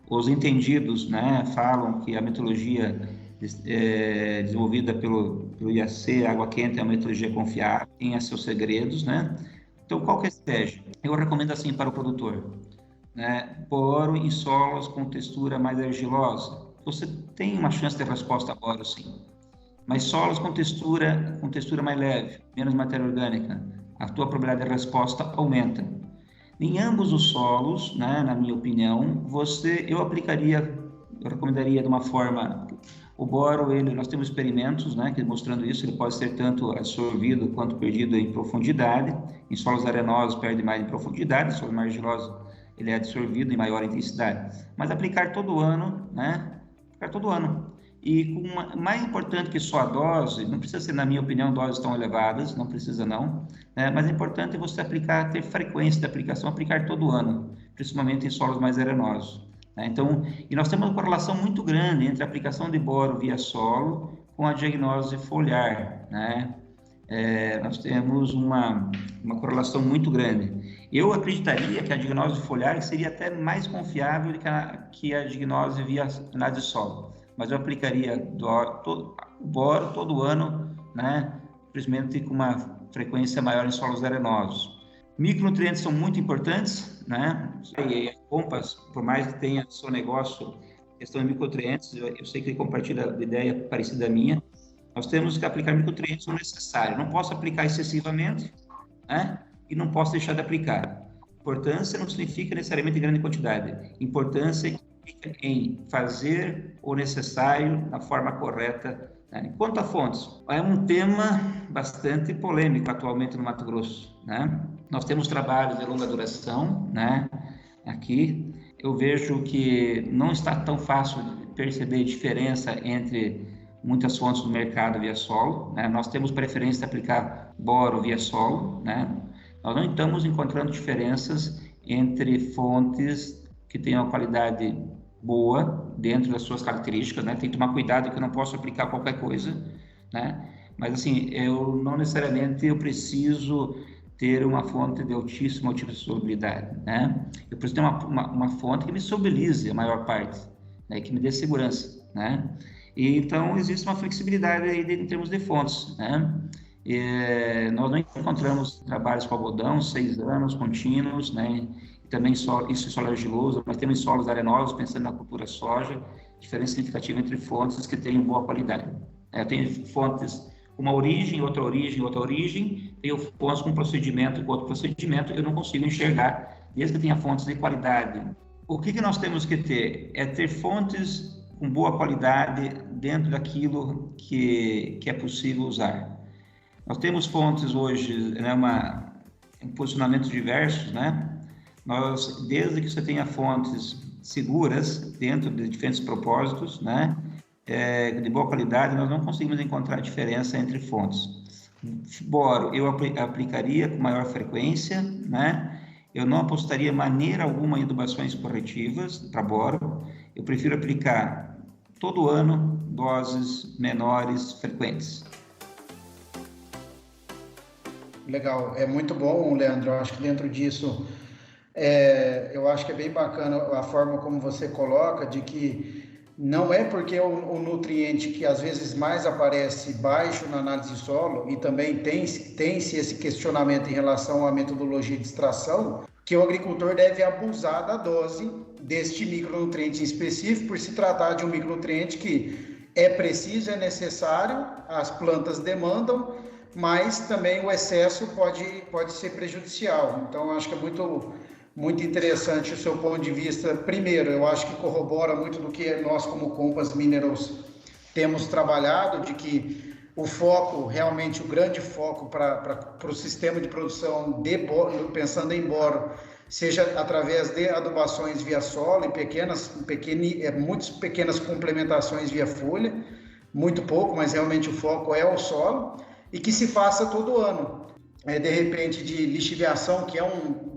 Os entendidos, né, falam que a metodologia desenvolvida pelo IAC, água quente, é uma metodologia confiável, tem seus segredos, né? Então, qual que é a estratégia? Eu recomendo assim para o produtor, né? Boro em solos com textura mais argilosa. Você tem uma chance de resposta a boro, sim. Mas solos com textura mais leve, menos matéria orgânica, a tua probabilidade de resposta aumenta. Em ambos os solos, né, na minha opinião, eu recomendaria de uma forma. O boro, nós temos experimentos, né, mostrando isso, ele pode ser tanto absorvido quanto perdido em profundidade. Em solos arenosos perde mais em profundidade, em solos mais argilosos ele é absorvido em maior intensidade. Mas aplicar todo ano, né? Aplicar todo ano. E mais importante que só a dose, não precisa ser, na minha opinião, doses tão elevadas, não precisa não, né? Mas é importante você ter frequência de aplicação, aplicar todo ano, principalmente em solos mais arenosos. Então, e nós temos uma correlação muito grande entre a aplicação de boro via solo com a diagnose foliar, né? Nós temos uma correlação muito grande. Eu acreditaria que a diagnose foliar seria até mais confiável que a diagnose via análise solo, mas eu aplicaria o boro todo ano, né? Principalmente com uma frequência maior em solos arenosos. Micronutrientes são muito importantes, né? E a Compass, por mais que tenha seu negócio, questão de micronutrientes, eu sei que ele compartilha de ideia parecida à minha. Nós temos que aplicar micronutrientes no necessário. Não posso aplicar excessivamente, né? E não posso deixar de aplicar. Importância não significa necessariamente grande quantidade. Importância significa em fazer o necessário na forma correta. Quanto a fontes, é um tema bastante polêmico atualmente no Mato Grosso, né? Nós temos trabalhos de longa duração, né? Aqui eu vejo que não está tão fácil de perceber diferença entre muitas fontes do mercado via solo, né? Nós temos preferência de aplicar boro via solo, né? Nós não estamos encontrando diferenças entre fontes que tenham uma qualidade boa dentro das suas características, né? Tem que tomar cuidado que eu não posso aplicar qualquer coisa, né? Mas assim, eu não necessariamente preciso ter uma fonte de altíssima solubilidade, né? Eu preciso ter uma fonte que me solubilize a maior parte, né? Que me dê segurança, né? E, então existe uma flexibilidade aí em termos de fontes, né? Nós não encontramos trabalhos com algodão 6 anos contínuos, né? Também isso em solo argiloso, mas temos solos arenosos, pensando na cultura soja, diferença significativa entre fontes que tenham boa qualidade. Eu tenho fontes com uma origem, outra origem, tenho fontes com procedimento, com outro procedimento, eu não consigo enxergar, desde que tenha fontes de qualidade. O que nós temos que ter? É ter fontes com boa qualidade dentro daquilo que é possível usar. Nós temos fontes hoje, né, em posicionamentos diversos, né? Desde que você tenha fontes seguras dentro de diferentes propósitos, né, de boa qualidade, nós não conseguimos encontrar diferença entre fontes. Boro eu aplicaria com maior frequência, né, eu não apostaria de maneira alguma em adubações corretivas para boro. Eu prefiro aplicar todo ano doses menores frequentes. Legal, é muito bom, Leandro. Eu acho que dentro disso, eu acho que é bem bacana a forma como você coloca, de que não é porque o nutriente que às vezes mais aparece baixo na análise de solo, e também tem-se esse questionamento em relação à metodologia de extração, que o agricultor deve abusar da dose deste micronutriente específico, por se tratar de um micronutriente que é preciso, é necessário, as plantas demandam, mas também o excesso pode ser prejudicial. Então, eu acho que é muito interessante o seu ponto de vista. Primeiro, eu acho que corrobora muito do que nós, como Compass Minerals, temos trabalhado, de que o foco, realmente o grande foco para o sistema de produção de boro, pensando em boro, seja através de adubações via solo e muitas pequenas complementações via folha, muito pouco, mas realmente o foco é o solo, e que se faça todo ano. De repente, de lixiviação, que é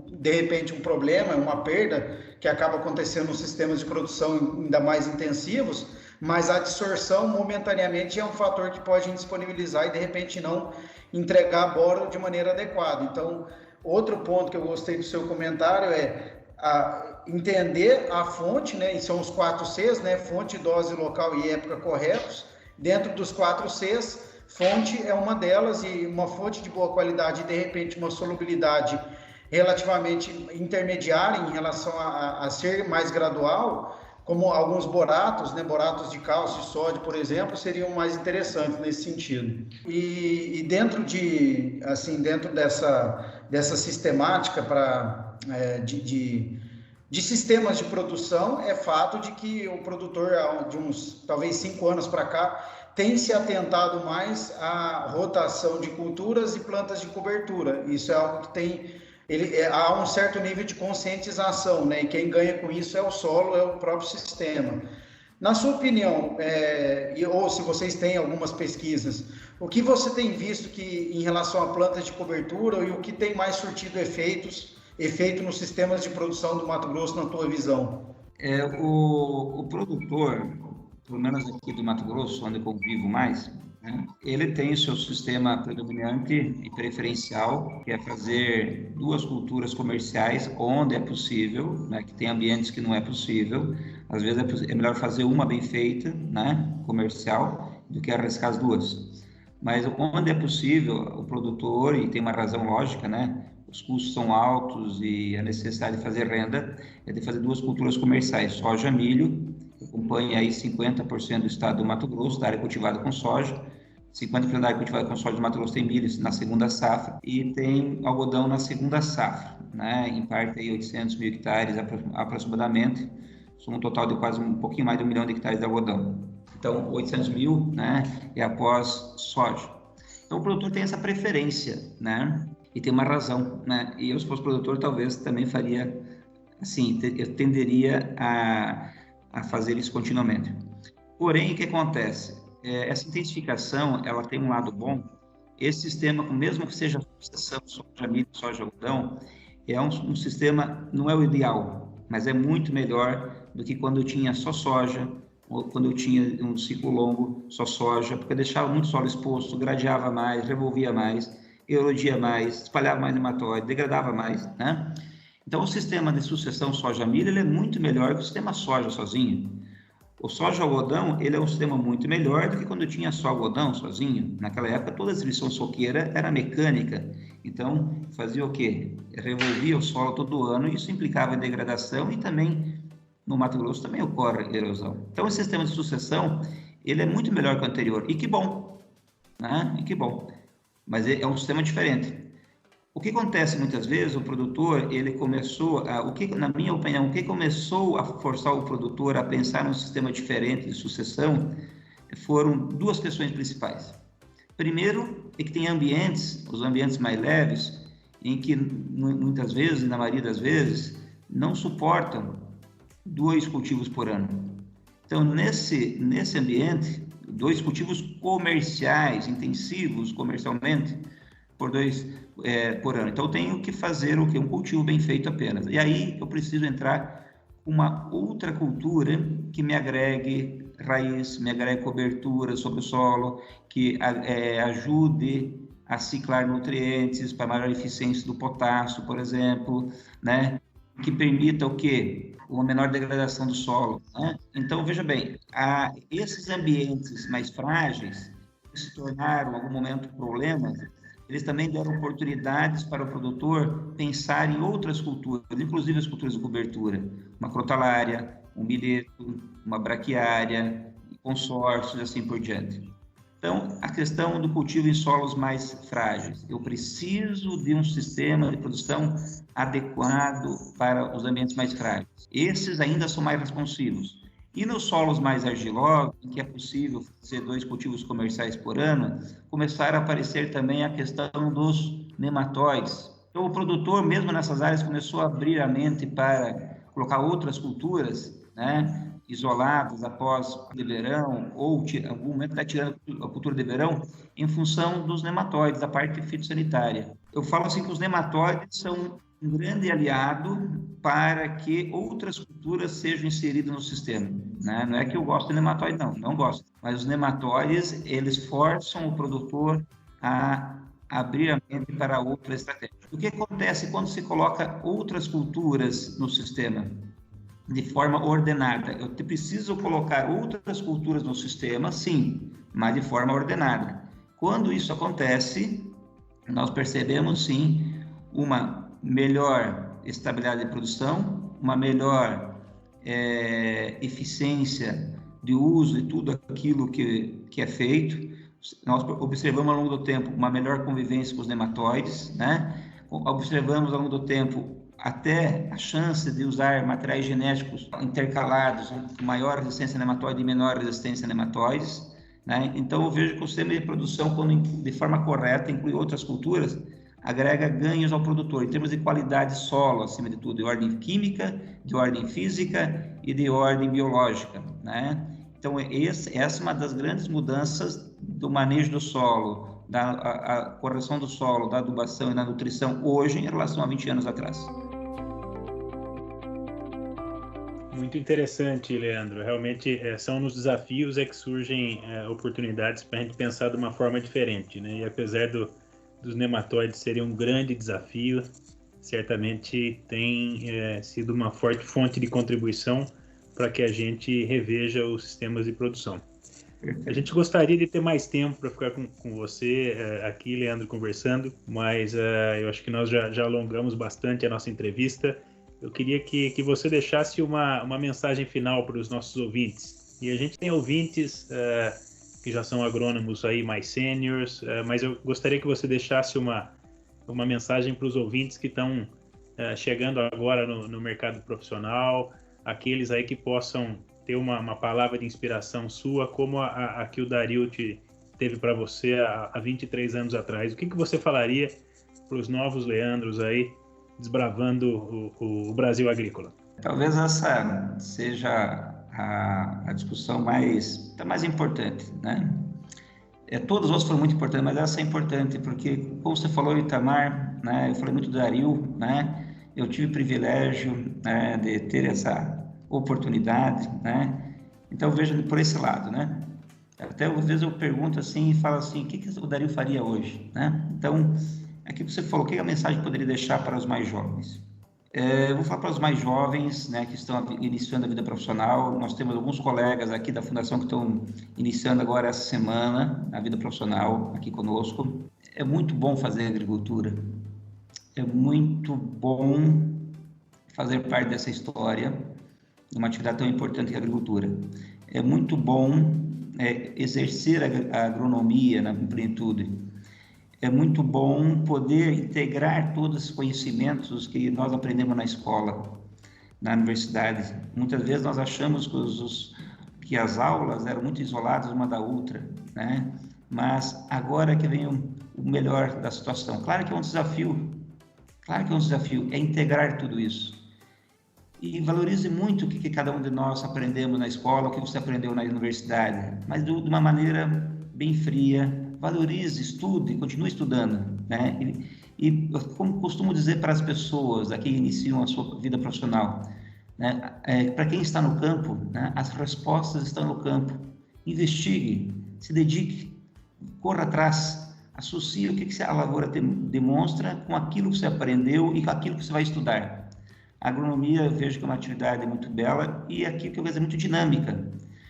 de repente um problema, uma perda que acaba acontecendo nos sistemas de produção ainda mais intensivos, mas a absorção momentaneamente é um fator que pode indisponibilizar e de repente não entregar boro de maneira adequada. Então, outro ponto que eu gostei do seu comentário é entender a fonte, né? E são os 4 Cs, né? Fonte, dose, local e época corretos. Dentro dos 4 Cs, fonte é uma delas, e uma fonte de boa qualidade e de repente uma solubilidade relativamente intermediária em relação a ser mais gradual, como alguns boratos, né, boratos de cálcio e sódio, por exemplo, seriam mais interessantes nesse sentido. E dentro dessa sistemática de sistemas de produção, é fato de que o produtor, de uns talvez 5 anos para cá, tem se atentado mais à rotação de culturas e plantas de cobertura. Isso é algo que há um certo nível de conscientização, né? E quem ganha com isso é o solo, é o próprio sistema. Na sua opinião, ou se vocês têm algumas pesquisas, o que você tem visto que, em relação a plantas de cobertura, e o que tem mais surtido efeito nos sistemas de produção do Mato Grosso, na tua visão? O produtor, pelo menos aqui do Mato Grosso, onde eu convivo mais, né, ele tem o seu sistema predominante e preferencial, que é fazer 2 culturas comerciais onde é possível, né, que tem ambientes que não é possível. Às vezes é melhor fazer uma bem feita, né, comercial, do que arriscar as 2. Mas onde é possível, o produtor, e tem uma razão lógica, né, os custos são altos e a necessidade de fazer renda é de fazer 2 culturas comerciais, soja, milho. Acompanha aí 50% do estado do Mato Grosso, da área cultivada com soja, 50% da área cultivada com soja do Mato Grosso tem milho na segunda safra, e tem algodão na segunda safra, né? Em parte aí 800 mil hectares aproximadamente, são um total de quase um pouquinho mais de 1 milhão de hectares de algodão. Então, 800 mil, né, é após soja. Então, o produtor tem essa preferência, né, e tem uma razão, né, e eu, se fosse produtor, talvez também faria, assim, eu tenderia a fazer isso continuamente. Porém, o que acontece? Essa intensificação, ela tem um lado bom. Esse sistema, mesmo que seja sucessão, soja, milho, soja, algodão, é um sistema, não é o ideal, mas é muito melhor do que quando eu tinha só soja, ou quando eu tinha um ciclo longo, só soja, porque eu deixava muito solo exposto, gradeava mais, revolvia mais, erodia mais, espalhava mais nematóide, degradava mais, né? Então, o sistema de sucessão soja-milho, ele é muito melhor que o sistema soja sozinho. O soja-algodão, ele é um sistema muito melhor do que quando tinha só algodão sozinho. Naquela época, toda a distribuição soqueira era mecânica. Então, fazia o quê? Revolvia o solo todo ano, e isso implicava em degradação, e também, no Mato Grosso, também ocorre erosão. Então, esse sistema de sucessão, ele é muito melhor que o anterior. E que bom, né? E que bom. Mas é um sistema diferente. O que acontece muitas vezes, o produtor, ele começou, na minha opinião, o que começou a forçar o produtor a pensar num sistema diferente de sucessão foram 2 questões principais. Primeiro, é que tem os ambientes mais leves, em que muitas vezes, na maioria das vezes, não suportam 2 cultivos por ano. Então, nesse ambiente, 2 cultivos comerciais, intensivos comercialmente, por ano. Então, eu tenho que fazer o quê? Um cultivo bem feito apenas. E aí, eu preciso entrar com uma outra cultura que me agregue raiz, me agregue cobertura sobre o solo, que ajude a ciclar nutrientes para maior eficiência do potássio, por exemplo, né? Que permita o quê? Uma menor degradação do solo, né? Então, veja bem, esses ambientes mais frágeis que se tornaram, em algum momento, problemas, eles também deram oportunidades para o produtor pensar em outras culturas, inclusive as culturas de cobertura, uma crotalária, um milheto, uma braquiária, consórcios, assim por diante. Então, a questão do cultivo em solos mais frágeis. Eu preciso de um sistema de produção adequado para os ambientes mais frágeis. Esses ainda são mais responsivos. E nos solos mais argilosos, em que é possível fazer 2 cultivos comerciais por ano, começaram a aparecer também a questão dos nematóides. Então, o produtor, mesmo nessas áreas, começou a abrir a mente para colocar outras culturas, né, isoladas após o verão, ou em algum momento está tirando a cultura de verão, em função dos nematóides, da parte fitossanitária. Eu falo assim que os nematóides são um grande aliado para que outras culturas sejam inseridas no sistema, né? Não é que eu gosto de nematóide, não gosto. Mas os nematóides, eles forçam o produtor a abrir a mente para outra estratégia. O que acontece quando se coloca outras culturas no sistema? De forma ordenada. Eu preciso colocar outras culturas no sistema, sim, mas de forma ordenada. Quando isso acontece, nós percebemos, sim, uma melhor estabilidade de produção, uma melhor eficiência de uso de tudo aquilo que é feito. Nós observamos ao longo do tempo uma melhor convivência com os nematóides, né? Observamos ao longo do tempo até a chance de usar materiais genéticos intercalados, com maior resistência a nematóide e menor resistência a nematóides, né? Então, eu vejo que o sistema de produção, quando de forma correta inclui outras culturas, agrega ganhos ao produtor, em termos de qualidade solo, acima de tudo, de ordem química, de ordem física e de ordem biológica, né? Então, essa é uma das grandes mudanças do manejo do solo, a correção do solo, da adubação e da nutrição hoje em relação a 20 anos atrás. Muito interessante, Leandro. Realmente são nos desafios que surgem oportunidades para a gente pensar de uma forma diferente, né? E apesar dos nematóides serem um grande desafio, certamente tem sido uma forte fonte de contribuição para que a gente reveja os sistemas de produção. A gente gostaria de ter mais tempo para ficar com você aqui, Leandro, conversando, mas eu acho que nós já alongamos bastante a nossa entrevista. Eu queria que você deixasse uma mensagem final para os nossos ouvintes. E a gente tem ouvintes que já são agrônomos aí mais sêniores, mas eu gostaria que você deixasse uma mensagem para os ouvintes que estão chegando agora no mercado profissional, aqueles aí que possam ter uma palavra de inspiração sua, como a que o Dario teve para você há 23 anos atrás. O que você falaria para os novos Leandros aí, desbravando o Brasil agrícola? Talvez essa seja a discussão mais importante, né? Todas as outras foram muito importantes, mas essa é importante, porque, como você falou, Itamar, né, eu falei muito do Dario, né? Eu tive o privilégio, né, de ter essa oportunidade, né? Então, veja por esse lado, né? Até às vezes eu pergunto assim e falo assim, o que o Dario faria hoje, né? Então, aqui você falou, o que a mensagem poderia deixar para os mais jovens? Eu vou falar para os mais jovens, né, que estão iniciando a vida profissional. Nós temos alguns colegas aqui da Fundação que estão iniciando agora essa semana a vida profissional aqui conosco. É muito bom fazer agricultura. É muito bom fazer parte dessa história, uma atividade tão importante que a agricultura. É muito bom exercer a agronomia na plenitude. É muito bom poder integrar todos os conhecimentos que nós aprendemos na escola, na universidade. Muitas vezes nós achamos que as aulas eram muito isoladas uma da outra, né? Mas agora que vem o melhor da situação. Claro que é um desafio, é integrar tudo isso. E valorize muito o que cada um de nós aprendemos na escola, o que você aprendeu na universidade, mas de uma maneira bem fria, Valorize, estude, continue estudando, né? E como costumo dizer para as pessoas que iniciam a sua vida profissional, né? Para quem está no campo, né? As respostas estão no campo. Investigue, se dedique, corra atrás, associe o que a lavoura demonstra com aquilo que você aprendeu e com aquilo que você vai estudar. A agronomia, eu vejo que é uma atividade muito bela e aqui que eu vejo é muito dinâmica.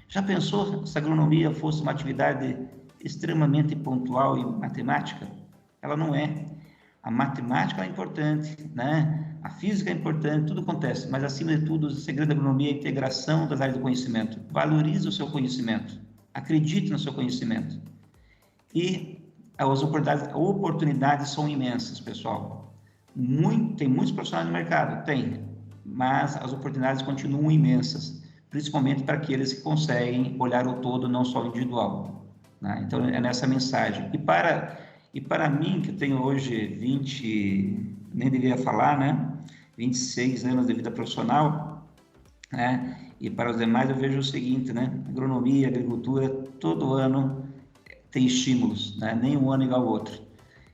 Já pensou se a agronomia fosse uma atividade extremamente pontual e matemática? Ela não é. A matemática é importante, né? A física é importante, tudo acontece, mas acima de tudo, o segredo da agronomia é a integração das áreas do conhecimento. Valorize o seu conhecimento, acredite no seu conhecimento. E as oportunidades são imensas, pessoal. Tem muitos profissionais no mercado? Tem, mas as oportunidades continuam imensas, principalmente para aqueles que conseguem olhar o todo, não só o individual, né? Então, é nessa mensagem. E para mim, que tenho hoje 20, nem deveria falar, né? 26 anos de vida profissional, né? E para os demais eu vejo o seguinte, né? Agronomia, agricultura, todo ano tem estímulos, né? Nenhum ano igual ao outro.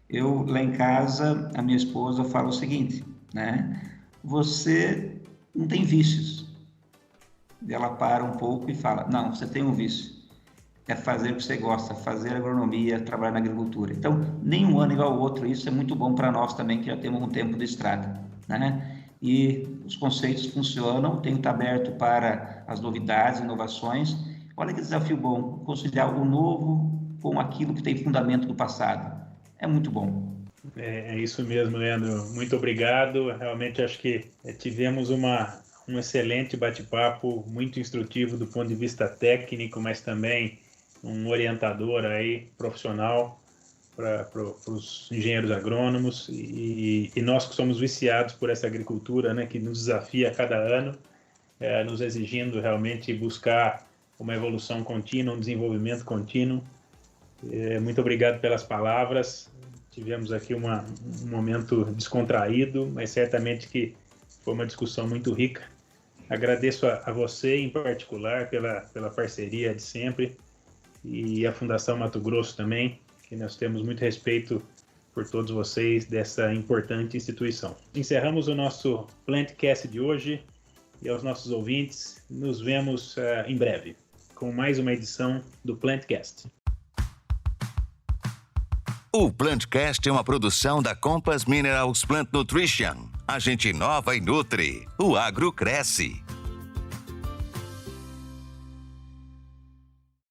Eu, lá em casa, a minha esposa fala o seguinte, né? Você não tem vícios. Ela para um pouco e fala, não, você tem um vício. É fazer o que você gosta, fazer agronomia, trabalhar na agricultura. Então, nenhum ano igual ao outro, isso é muito bom para nós também, que já temos um tempo de estrada, né? E os conceitos funcionam, tenho que estar aberto para as novidades, inovações. Olha que desafio bom, conciliar o novo com aquilo que tem fundamento do passado. É muito bom. É isso mesmo, Leandro. Muito obrigado. Realmente acho que tivemos um excelente bate-papo, muito instrutivo do ponto de vista técnico, mas também um orientador aí, profissional para os engenheiros agrônomos e nós que somos viciados por essa agricultura, né, que nos desafia a cada ano, nos exigindo realmente buscar uma evolução contínua, um desenvolvimento contínuo. Muito obrigado pelas palavras. Tivemos aqui um momento descontraído, mas certamente que foi uma discussão muito rica. Agradeço a você em particular pela parceria de sempre e a Fundação Mato Grosso também, que nós temos muito respeito por todos vocês dessa importante instituição. Encerramos o nosso Plantcast de hoje e aos nossos ouvintes, nos vemos em breve com mais uma edição do Plantcast. O Plantcast é uma produção da Compass Minerals Plant Nutrition. A gente inova e nutre. O agro cresce.